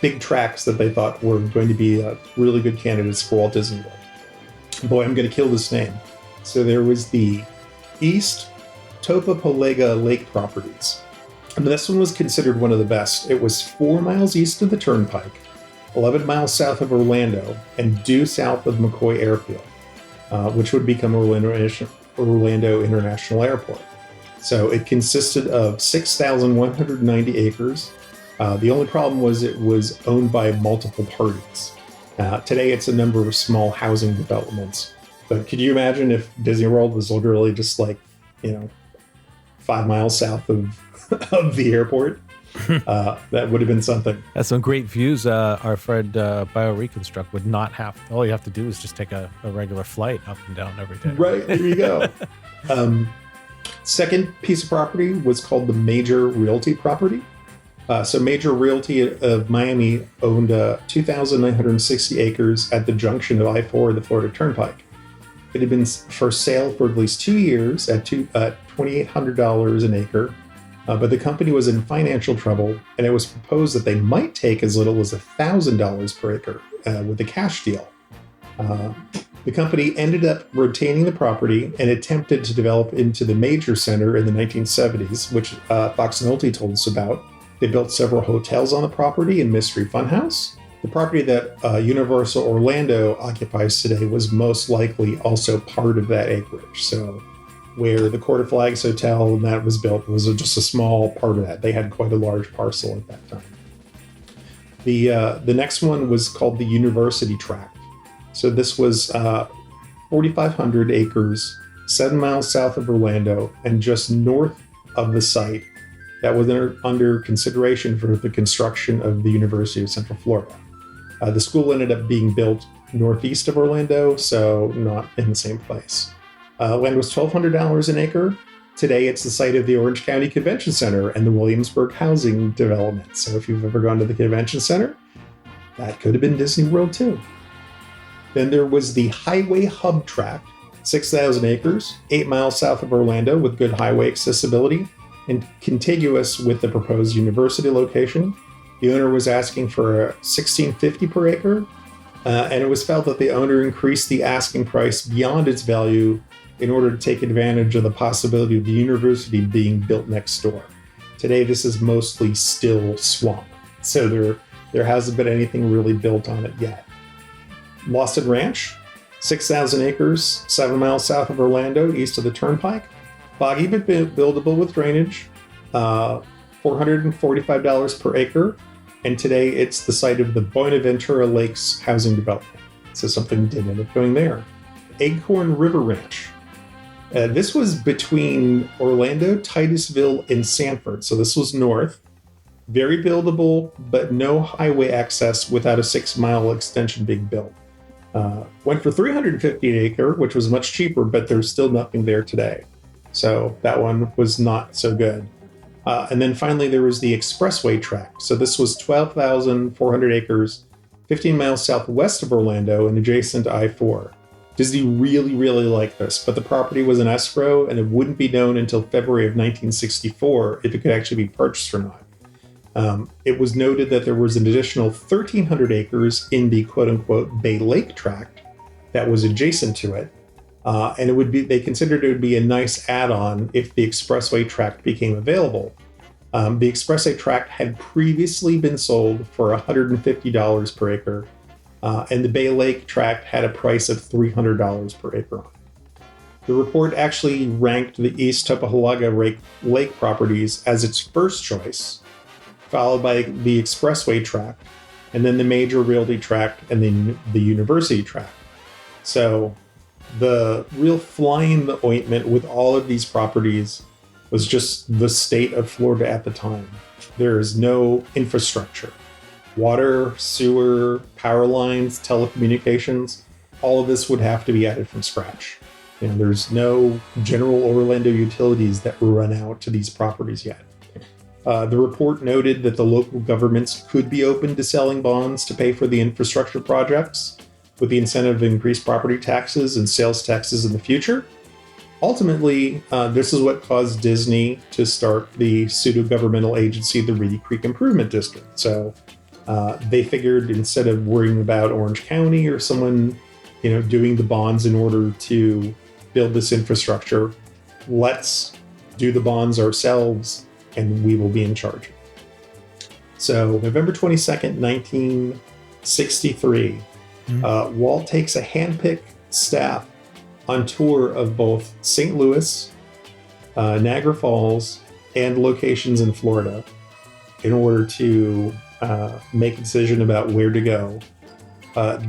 big tracts that they thought were going to be really good candidates for Walt Disney World. Boy, I'm going to kill this name. So there was the East Topapolega Lake properties. And this one was considered one of the best. It was 4 miles east of the Turnpike, 11 miles south of Orlando, and due south of McCoy Airfield, which would become Orlando International Airport. So it consisted of 6,190 acres. The only problem was it was owned by multiple parties. Today it's a number of small housing developments. But could you imagine if Disney World was literally just 5 miles south of the airport? That would have been something. That's some great views. Our friend BioReconstruct would not have. All you have to do is just take a regular flight up and down every day. Right, there you go. Second piece of property was called the Major Realty property. So Major Realty of Miami owned 2,960 acres at the junction of I-4 and the Florida Turnpike. It had been for sale for at least 2 years at $2,800 an acre. But the company was in financial trouble, and it was proposed that they might take as little as $1,000 per acre with a cash deal. The company ended up retaining the property and attempted to develop into the Major Center in the 1970s, which Fox Nolte told us about. They built several hotels on the property and Mystery Funhouse. The property that Universal Orlando occupies today was most likely also part of that acreage. So where the Court of Flags Hotel and that was built was just a small part of that. They had quite a large parcel at that time. The next one was called the University Tract. So this was 4,500 acres, 7 miles south of Orlando, and just north of the site that was under consideration for the construction of the University of Central Florida. The school ended up being built northeast of Orlando, so not in the same place. Land was $1,200 an acre. Today, it's the site of the Orange County Convention Center and the Williamsburg Housing Development. So if you've ever gone to the Convention Center, that could have been Disney World too. Then there was the Highway Hub Tract, 6,000 acres, 8 miles south of Orlando with good highway accessibility and contiguous with the proposed university location. The owner was asking for $1,650 per acre, and it was felt that the owner increased the asking price beyond its value in order to take advantage of the possibility of the university being built next door. Today, this is mostly still swamp, so there hasn't been anything really built on it yet. Lawson Ranch, 6,000 acres, 7 miles south of Orlando, east of the Turnpike. Boggy but buildable with drainage, $445 per acre. And today it's the site of the Buenaventura Lakes housing development. So something did end up going there. Acorn River Ranch. This was between Orlando, Titusville, and Sanford. So this was north. Very buildable, but no highway access without a 6-mile extension being built. Went for $350 an acre, which was much cheaper, but there's still nothing there today. So that one was not so good. And then finally, there was the Expressway Tract. So this was 12,400 acres, 15 miles southwest of Orlando and adjacent to I-4. Disney really, really liked this, but the property was in escrow and it wouldn't be known until February of 1964 if it could actually be purchased or not. It was noted that there was an additional 1,300 acres in the quote-unquote Bay Lake tract that was adjacent to it. And they considered it would be a nice add-on if the expressway tract became available. The expressway tract had previously been sold for $150 per acre, and the Bay Lake tract had a price of $300 per acre. The report actually ranked the East Tuppaholaga Lake properties as its first choice, followed by the expressway tract, and then the major realty tract, and then the university tract. So the real fly in the ointment with all of these properties was just the state of Florida at the time. There is no infrastructure. Water, sewer, power lines, telecommunications, all of this would have to be added from scratch. There's no general Orlando utilities that run out to these properties yet. The report noted that the local governments could be open to selling bonds to pay for the infrastructure projects, with the incentive of increased property taxes and sales taxes in the future. Ultimately, this is what caused Disney to start the pseudo-governmental agency, the Reedy Creek Improvement District. So they figured instead of worrying about Orange County or someone, doing the bonds in order to build this infrastructure, let's do the bonds ourselves and we will be in charge. So November 22nd, 1963, Walt takes a handpicked staff on tour of both St. Louis, Niagara Falls, and locations in Florida in order to make a decision about where to go.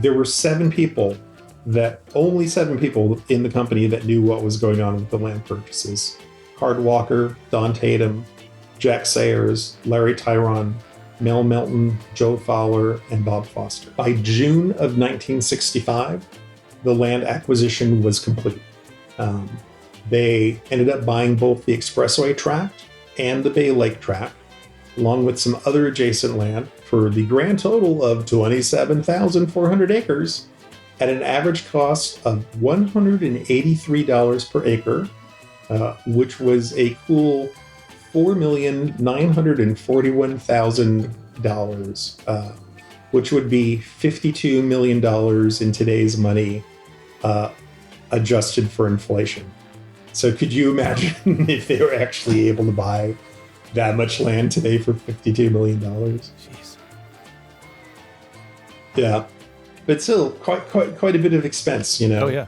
There were only seven people in the company that knew what was going on with the land purchases. Card Walker, Don Tatum, Jack Sayers, Larry Tyron, Mel Melton, Joe Fowler, and Bob Foster. By June of 1965, the land acquisition was complete. They ended up buying both the expressway tract and the Bay Lake tract, along with some other adjacent land, for the grand total of 27,400 acres at an average cost of $183 per acre, which was a cool $4,941,000, which would be $52 million in today's money, adjusted for inflation. So could you imagine if they were actually able to buy that much land today for $52 million? Jeez. Yeah. But still, quite a bit of expense, Oh, yeah.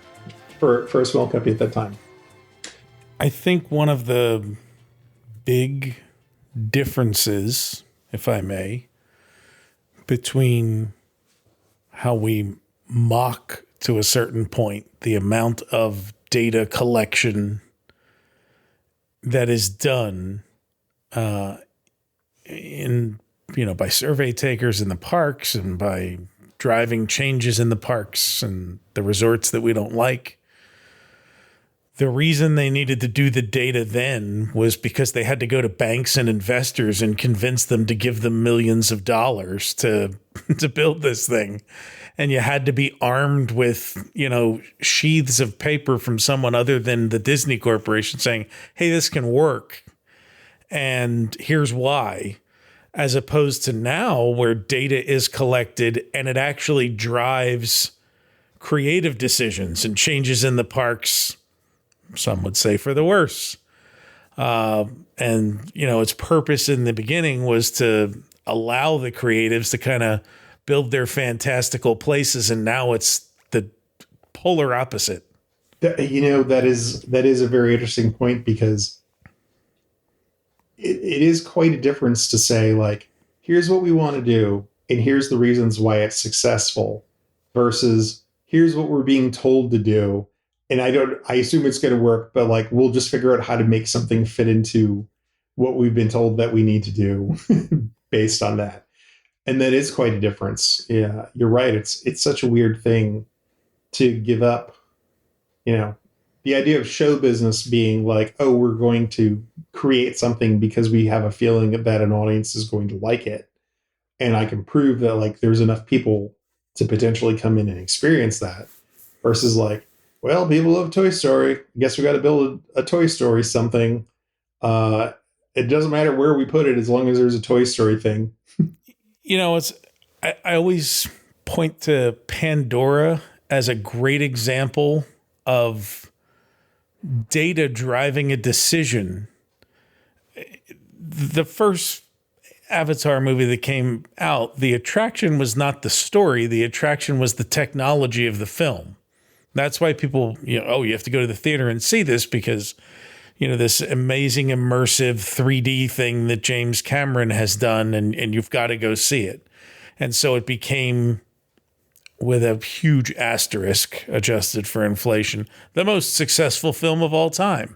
for a small company at that time. I think one of the big differences, if I may, between how we mock to a certain point the amount of data collection that is done by survey takers in the parks and by driving changes in the parks and the resorts that we don't like. The reason they needed to do the data then was because they had to go to banks and investors and convince them to give them millions of dollars to build this thing. And you had to be armed with, sheaths of paper from someone other than the Disney Corporation saying, hey, this can work. And here's why. As opposed to now where data is collected and it actually drives creative decisions and changes in the parks, some would say for the worse. Its purpose in the beginning was to allow the creatives to kind of build their fantastical places, and now it's the polar opposite. That is a very interesting point, because it is quite a difference to say, like, here's what we want to do, and here's the reasons why it's successful, versus here's what we're being told to do. And I assume it's going to work, but like, we'll just figure out how to make something fit into what we've been told that we need to do based on that. And that is quite a difference. Yeah, you're right. It's such a weird thing to give up, the idea of show business being like, oh, we're going to create something because we have a feeling that an audience is going to like it. And I can prove that, like, there's enough people to potentially come in and experience that, versus like, well, people love Toy Story. I guess we got to build a Toy Story something. it doesn't matter where we put it as long as there's a Toy Story thing. I always point to Pandora as a great example of data driving a decision. The first Avatar movie that came out, the attraction was not the story. The attraction was the technology of the film. That's why people, you have to go to the theater and see this because, this amazing immersive 3D thing that James Cameron has done, and you've got to go see it. And so it became, with a huge asterisk adjusted for inflation, the most successful film of all time.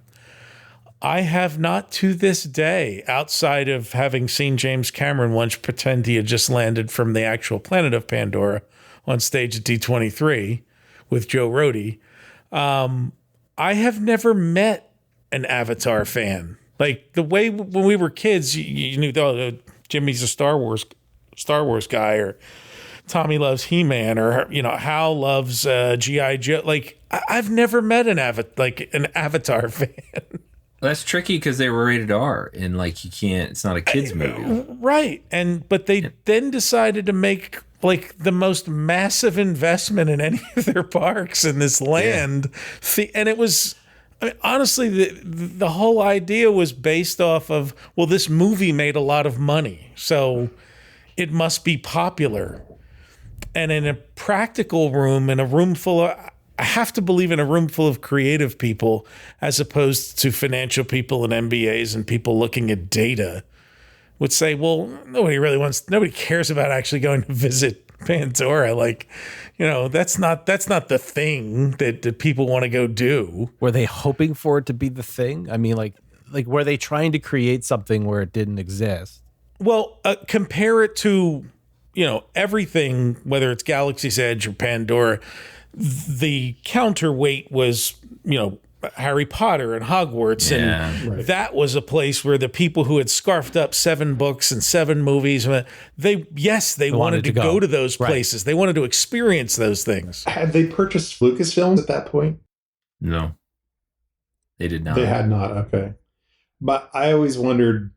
I have not to this day, outside of having seen James Cameron once pretend he had just landed from the actual planet of Pandora on stage at D23 with Joe Rohde, I have never met an Avatar fan. Like the way when we were kids, you knew, Jimmy's a Star Wars guy, or Tommy loves He-Man, or Hal loves G.I. Joe. Like I've never met an Avatar fan. That's tricky because they were rated R, and you can't. It's not a kids movie, right? But they then decided to make the most massive investment in any of their parks in this land, and it was. Honestly, the whole idea was based off of, this movie made a lot of money, so it must be popular. And in a practical room, in a room full of, I have to believe in a room full of creative people, as opposed to financial people and MBAs and people looking at data, would say, nobody cares about actually going to visit Pandora. That's not the thing that people want to go do. Were they hoping for it to be the thing? I mean, were they trying to create something where it didn't exist? Well, compare it to, everything, whether it's Galaxy's Edge or Pandora. The counterweight was, Harry Potter and Hogwarts. And that was a place where the people who had scarfed up 7 books and 7 movies, they wanted to go to those places. They wanted to experience those things. Had they purchased Lucasfilms at that point? No, they did not. They had not. Okay. But I always wondered,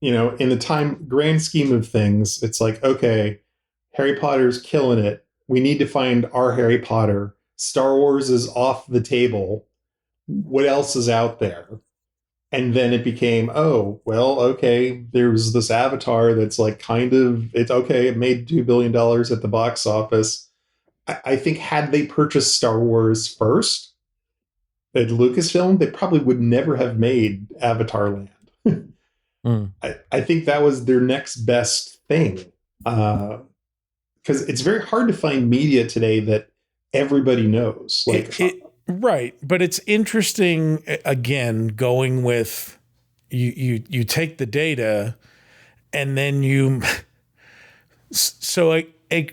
in the grand scheme of things, it's like, okay, Harry Potter's killing it. We need to find our Harry Potter. Star Wars is off the table. What else is out there? And then it became, okay, there's this Avatar that's it's okay. It made $2 billion at the box office. I think had they purchased Star Wars first at Lucasfilm, they probably would never have made Avatar Land. I think that was their next best thing. Because it's very hard to find media today that everybody knows. Right. But it's interesting, again, going with you take the data and then so a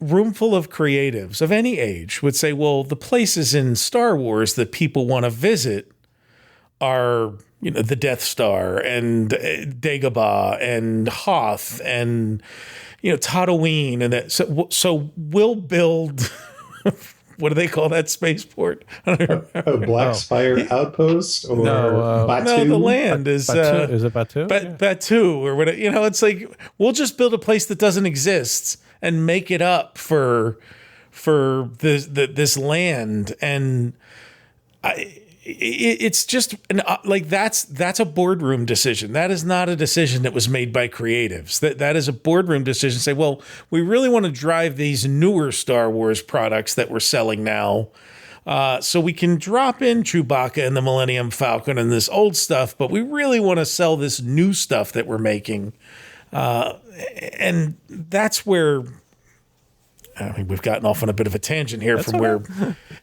room full of creatives of any age would say, the places in Star Wars that people want to visit are, the Death Star and Dagobah and Hoth and, Tatooine, and that. So we'll build. What do they call that spaceport? Black Spire Outpost, or Batu? No, the land is Batu. Is it Batu? Batu, or whatever. It's like we'll just build a place that doesn't exist and make it up for this land, and it's just that's a boardroom decision. That is not a decision that was made by creatives. That is a boardroom decision. Say, we really want to drive these newer Star Wars products that we're selling now, so we can drop in Chewbacca and the Millennium Falcon and this old stuff, but we really want to sell this new stuff that we're making, and that's where. I mean, we've gotten off on a bit of a tangent here from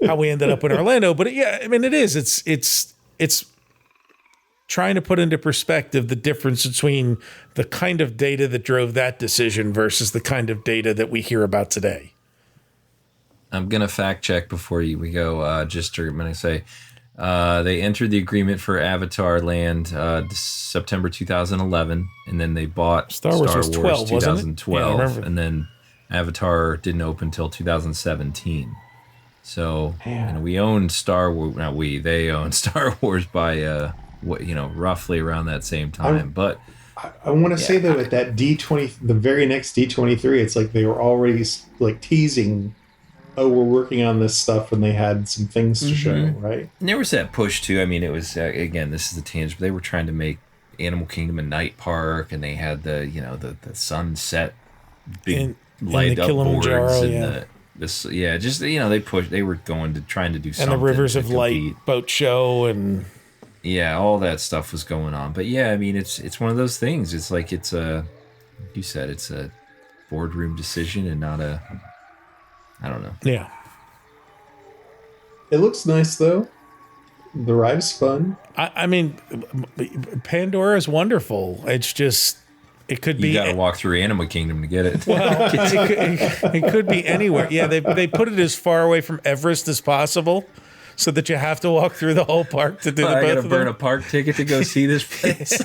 how we ended up in Orlando, but it is. It's trying to put into perspective the difference between the kind of data that drove that decision versus the kind of data that we hear about today. I'm gonna fact check before we go. I'm gonna say they entered the agreement for Avatar Land September 2011, and then they bought Star Wars was 12, 2012, wasn't it? and then Avatar didn't open until 2017. So we own Star Wars. Not we. They own Star Wars by roughly around that same time. But I want to say though, at that D20, the very next D23, it's like they were already like teasing, oh, we're working on this stuff, and they had some things to show, right? And there was that push too. I mean, it was again, this is the tangent, but they were trying to make Animal Kingdom a night park, and they had the sunset big light up boards and they were trying to do something. And the Rivers of Light boat show and all that stuff was going on. But yeah, I mean, it's one of those things. It's like it's a boardroom decision and not a, I don't know. Yeah. It looks nice though. The ride's fun. I mean, Pandora is wonderful. It's just, it could be. You got to walk through Animal Kingdom to get it. Well, it could be anywhere. Yeah, they put it as far away from Everest as possible, so that you have to walk through the whole park to do the both of them. I got to burn a park ticket to go see this place.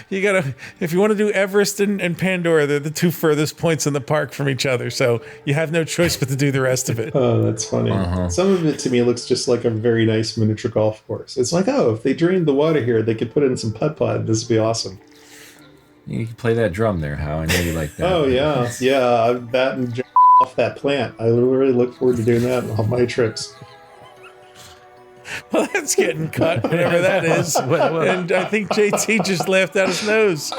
You got to, if you want to do Everest and Pandora, they're the two furthest points in the park from each other, so you have no choice but to do the rest of it. Oh, that's funny. Some of it to me looks just like a very nice miniature golf course. It's like, oh, if they drained the water here, they could put in some putt-putt. This would be awesome. You can play that drum there, Hal. I know you like that. Oh, yeah. Yeah, that and off that plant. I really look forward to doing that on all my trips. Well, that's getting cut, whatever that is. And I think JT just laughed out his nose.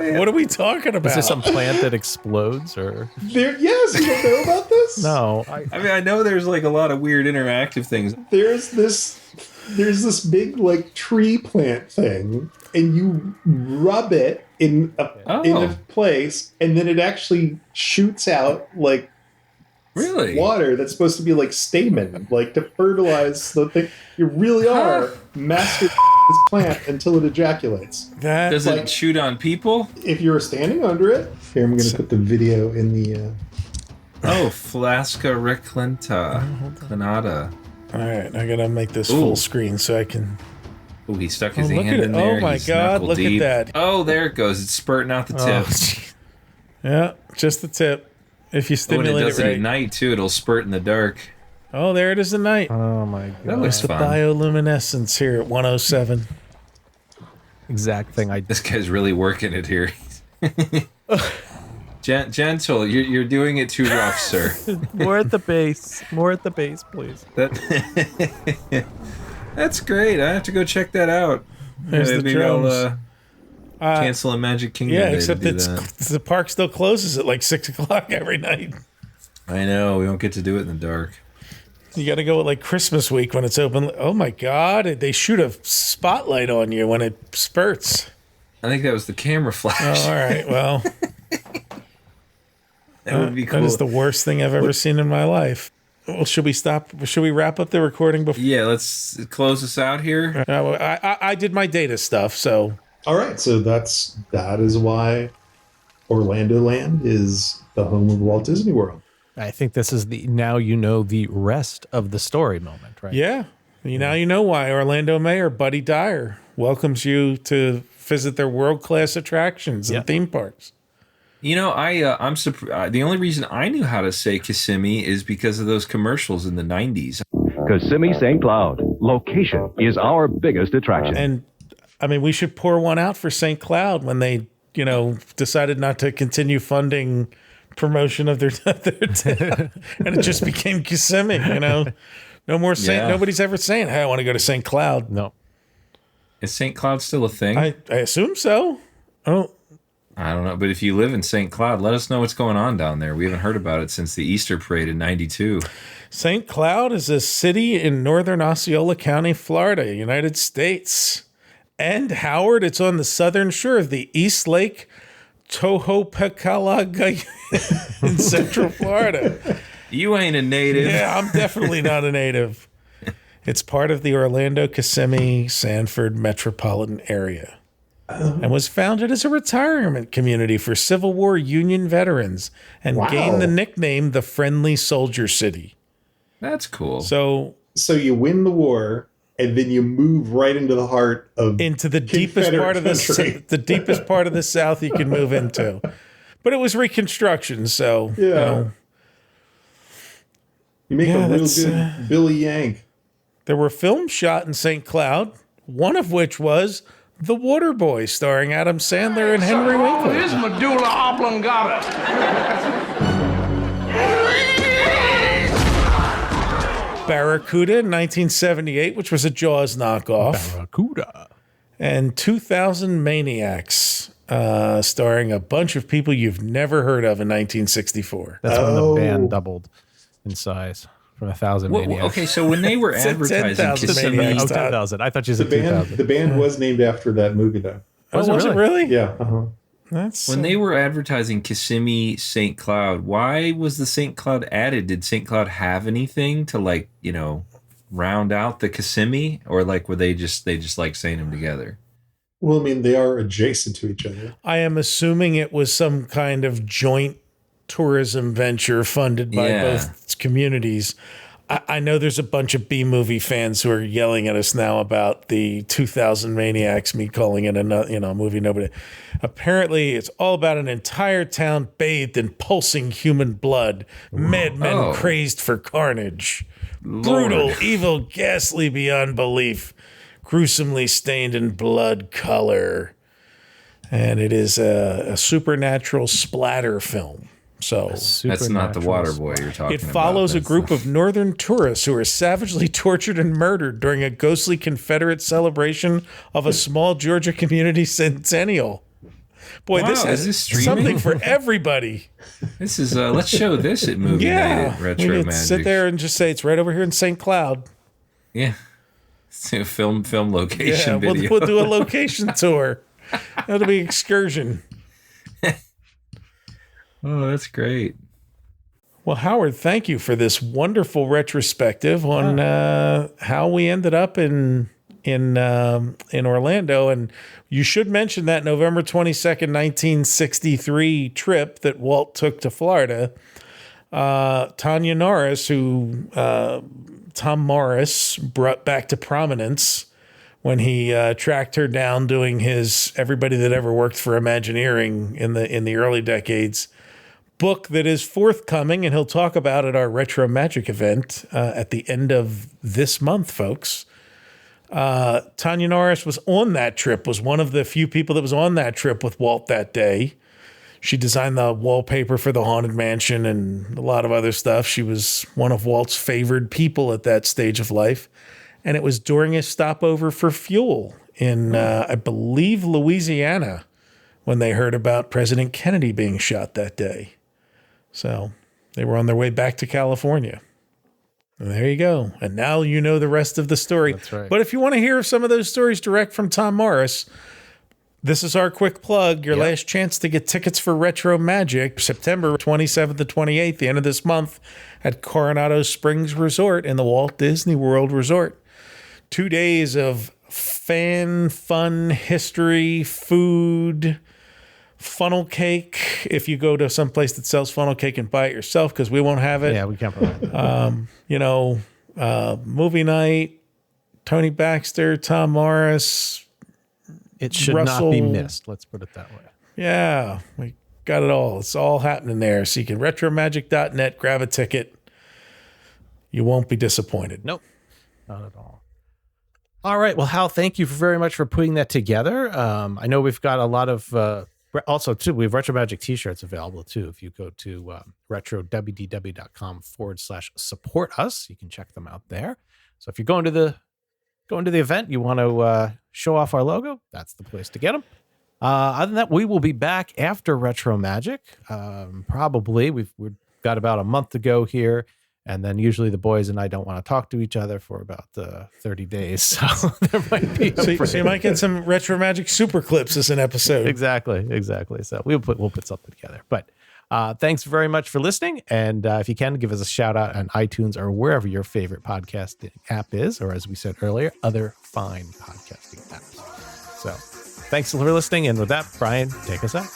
What are we talking about? Is this some plant that explodes, or? Yes, you don't know about this? No. I mean, I know there's like a lot of weird interactive things. There's this big like tree plant thing, and you rub it in a place, and then it actually shoots out like water that's supposed to be like stamen, like to fertilize the thing. You really are master this plant until it ejaculates. Does it shoot on people? If you're standing under it. Here, I'm going to put the video in the... Flasca reclinata. All right, I got to make this full screen so I can... Oh, he stuck his hand in there. Oh my God, look at that. Oh, there it goes. It's spurting out the tip. Yeah, just the tip. If you stimulate it does it right. at night, too. It'll spurt in the dark. Oh, there it is at night. Oh, my God. That looks the fun. bioluminescence here at 107. Exact thing This guy's really working it here. Gentle, you're doing it too rough, sir. More at the base. More at the base, please. That's great. I have to go check that out. There's the drones. Cancel a Magic Kingdom. Yeah, except the park still closes at like 6 o'clock every night. I know. We don't get to do it in the dark. You got to go at like Christmas week when it's open. Oh my God. They shoot a spotlight on you when it spurts. I think that was the camera flash. Oh, all right. Well, that would be cool. That is the worst thing I've ever seen in my life. Well, should we stop? Should we wrap up the recording before? Yeah, let's close this out here. I did my data stuff, so. All right, so that is why Orlandoland is the home of Walt Disney World. I think this is the rest of the story moment, right? Yeah. Now you know why Orlando Mayor Buddy Dyer welcomes you to visit their world-class attractions and theme parks. You know, I'm surprised. The only reason I knew how to say Kissimmee is because of those commercials in the 90s. Kissimmee St. Cloud. Location is our biggest attraction. And I mean, we should pour one out for St. Cloud when they, decided not to continue funding promotion of their and it just became Kissimmee, No more St. Nobody's ever saying, "Hey, I want to go to St. Cloud." No. Is St. Cloud still a thing? I assume so. Oh, I don't know, but if you live in St. Cloud, let us know what's going on down there. We haven't heard about it since the Easter parade in '92. St. Cloud is a city in northern Osceola County, Florida, United States. And Howard, it's on the southern shore of the East Lake Tohopekalaga in Central Florida. You ain't a native. Yeah, I'm definitely not a native. It's part of the Orlando, Kissimmee, Sanford metropolitan area. And was founded as a retirement community for Civil War Union veterans and gained the nickname the Friendly Soldier City. That's cool. So you win the war, and then you move right into the heart of the deepest part of the deepest part of the South you can move into. But it was Reconstruction, so you make a real good Billy Yank. There were films shot in St. Cloud, one of which was The Waterboy, starring Adam Sandler and Henry Winkler. Here's medulla oblongata. Barracuda in 1978, which was a Jaws knockoff. Barracuda. And 2000 Maniacs, starring a bunch of people you've never heard of in 1964. That's when the band doubled in size from 1,000 Maniacs. Okay, so when they were advertising 10,000 Maniacs. 10,000. I thought you said 2,000. The band was named after that movie, though. Was it really? Yeah. Uh-huh. That's when they were advertising Kissimmee St. Cloud, why was the St. Cloud added? Did St. Cloud have anything to round out the Kissimmee, or were they just like saying them together? Well, I mean, they are adjacent to each other. I am assuming it was some kind of joint tourism venture funded by both communities. I know there's a bunch of B-movie fans who are yelling at us now about the 2000 Maniacs, me calling it a movie nobody. Apparently, it's all about an entire town bathed in pulsing human blood, madmen crazed for carnage, brutal, evil, ghastly beyond belief, gruesomely stained in blood color. And it is a supernatural splatter film. So that's not the Waterboy you're talking about. It follows a group of northern tourists who are savagely tortured and murdered during a ghostly Confederate celebration of a small Georgia community centennial. Boy, this is something for everybody. This is let's show this at movie night at Retro Magic. Sit there and just say it's right over here in St. Cloud. Yeah, it's a film location video. We'll do a location tour. That'll be excursion. Oh, that's great. Well, Howard, thank you for this wonderful retrospective on how we ended up in Orlando. And you should mention that November 22nd, 1963 trip that Walt took to Florida. Tanya Norris, who Tom Morris brought back to prominence when he tracked her down doing his Everybody That Ever Worked for Imagineering in the early decades book that is forthcoming, and he'll talk about at our Retro Magic event at the end of this month, folks. Tanya Norris was on that trip, was one of the few people that was on that trip with Walt that day. She designed the wallpaper for the Haunted Mansion and a lot of other stuff. She was one of Walt's favored people at that stage of life. And it was during a stopover for fuel in, I believe, Louisiana, when they heard about President Kennedy being shot that day. So they were on their way back to California. And there you go. And now you know the rest of the story. That's right. But if you want to hear some of those stories direct from Tom Morris, this is our quick plug. Your last chance to get tickets for Retro Magic, September 27th to 28th, the end of this month, at Coronado Springs Resort in the Walt Disney World Resort. 2 days of fun, history, food, funnel cake. If you go to some place that sells funnel cake and buy it yourself, because we won't have it. Yeah, we can't provide that. Movie night, Tony Baxter, Tom Morris. It should Russell, not be missed. Let's put it that way. Yeah, we got it all. It's all happening there. So you can retromagic.net, grab a ticket. You won't be disappointed. Nope, not at all. All right. Well, Hal, thank you very much for putting that together. I know we've got a lot of, also too, we have Retro Magic t-shirts available too. If you go to retrowdw.com/support us, you can check them out there. So if you're going to the event, you want to show off our logo, that's the place to get them. Other than that, we will be back after Retro Magic. Probably we've got about a month to go here. And then usually the boys and I don't want to talk to each other for about 30 days. So there might be so you might get some Retro Magic super clips as an episode. Exactly. So we'll put something together. But thanks very much for listening. And if you can, give us a shout out on iTunes or wherever your favorite podcasting app is, or as we said earlier, other fine podcasting apps. So thanks for listening. And with that, Brian, take us out.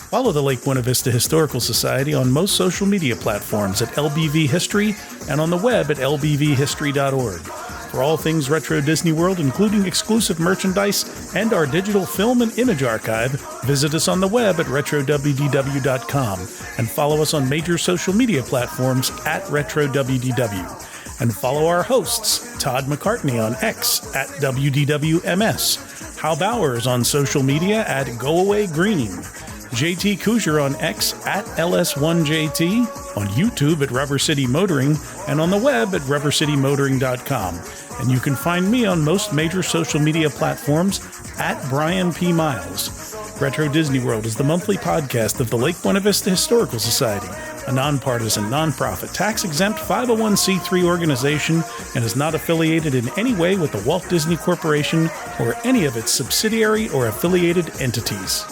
Follow the Lake Buena Vista Historical Society on most social media platforms at LBV History and on the web at lbvhistory.org. For all things Retro Disney World, including exclusive merchandise and our digital film and image archive, visit us on the web at retrowdw.com and follow us on major social media platforms at RetroWDW. And follow our hosts, Todd McCartney on X at WDWMS, Hal Bowers on social media at GoAwayGreen, JT Cougar on X at LS1JT, on YouTube at Rubber City Motoring, and on the web at rubbercitymotoring.com. And you can find me on most major social media platforms at Brian P. Miles. Retro Disney World is the monthly podcast of the Lake Buena Vista Historical Society, a nonpartisan, nonprofit, tax-exempt 501c3 organization, and is not affiliated in any way with the Walt Disney Corporation or any of its subsidiary or affiliated entities.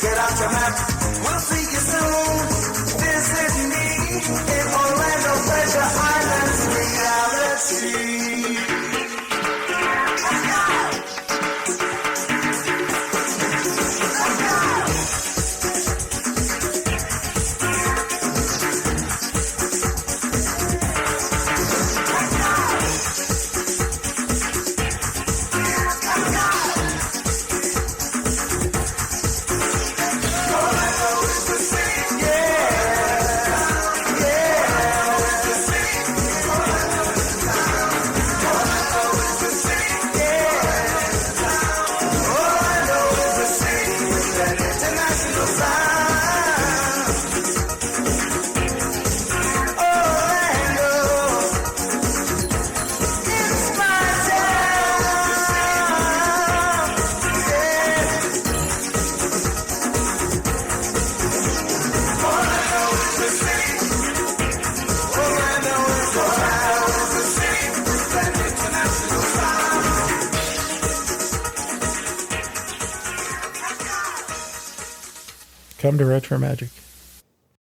Get out your map. We'll see you soon. Visit me in Orlando, Pleasure Island's reality. Come to Retro Magic.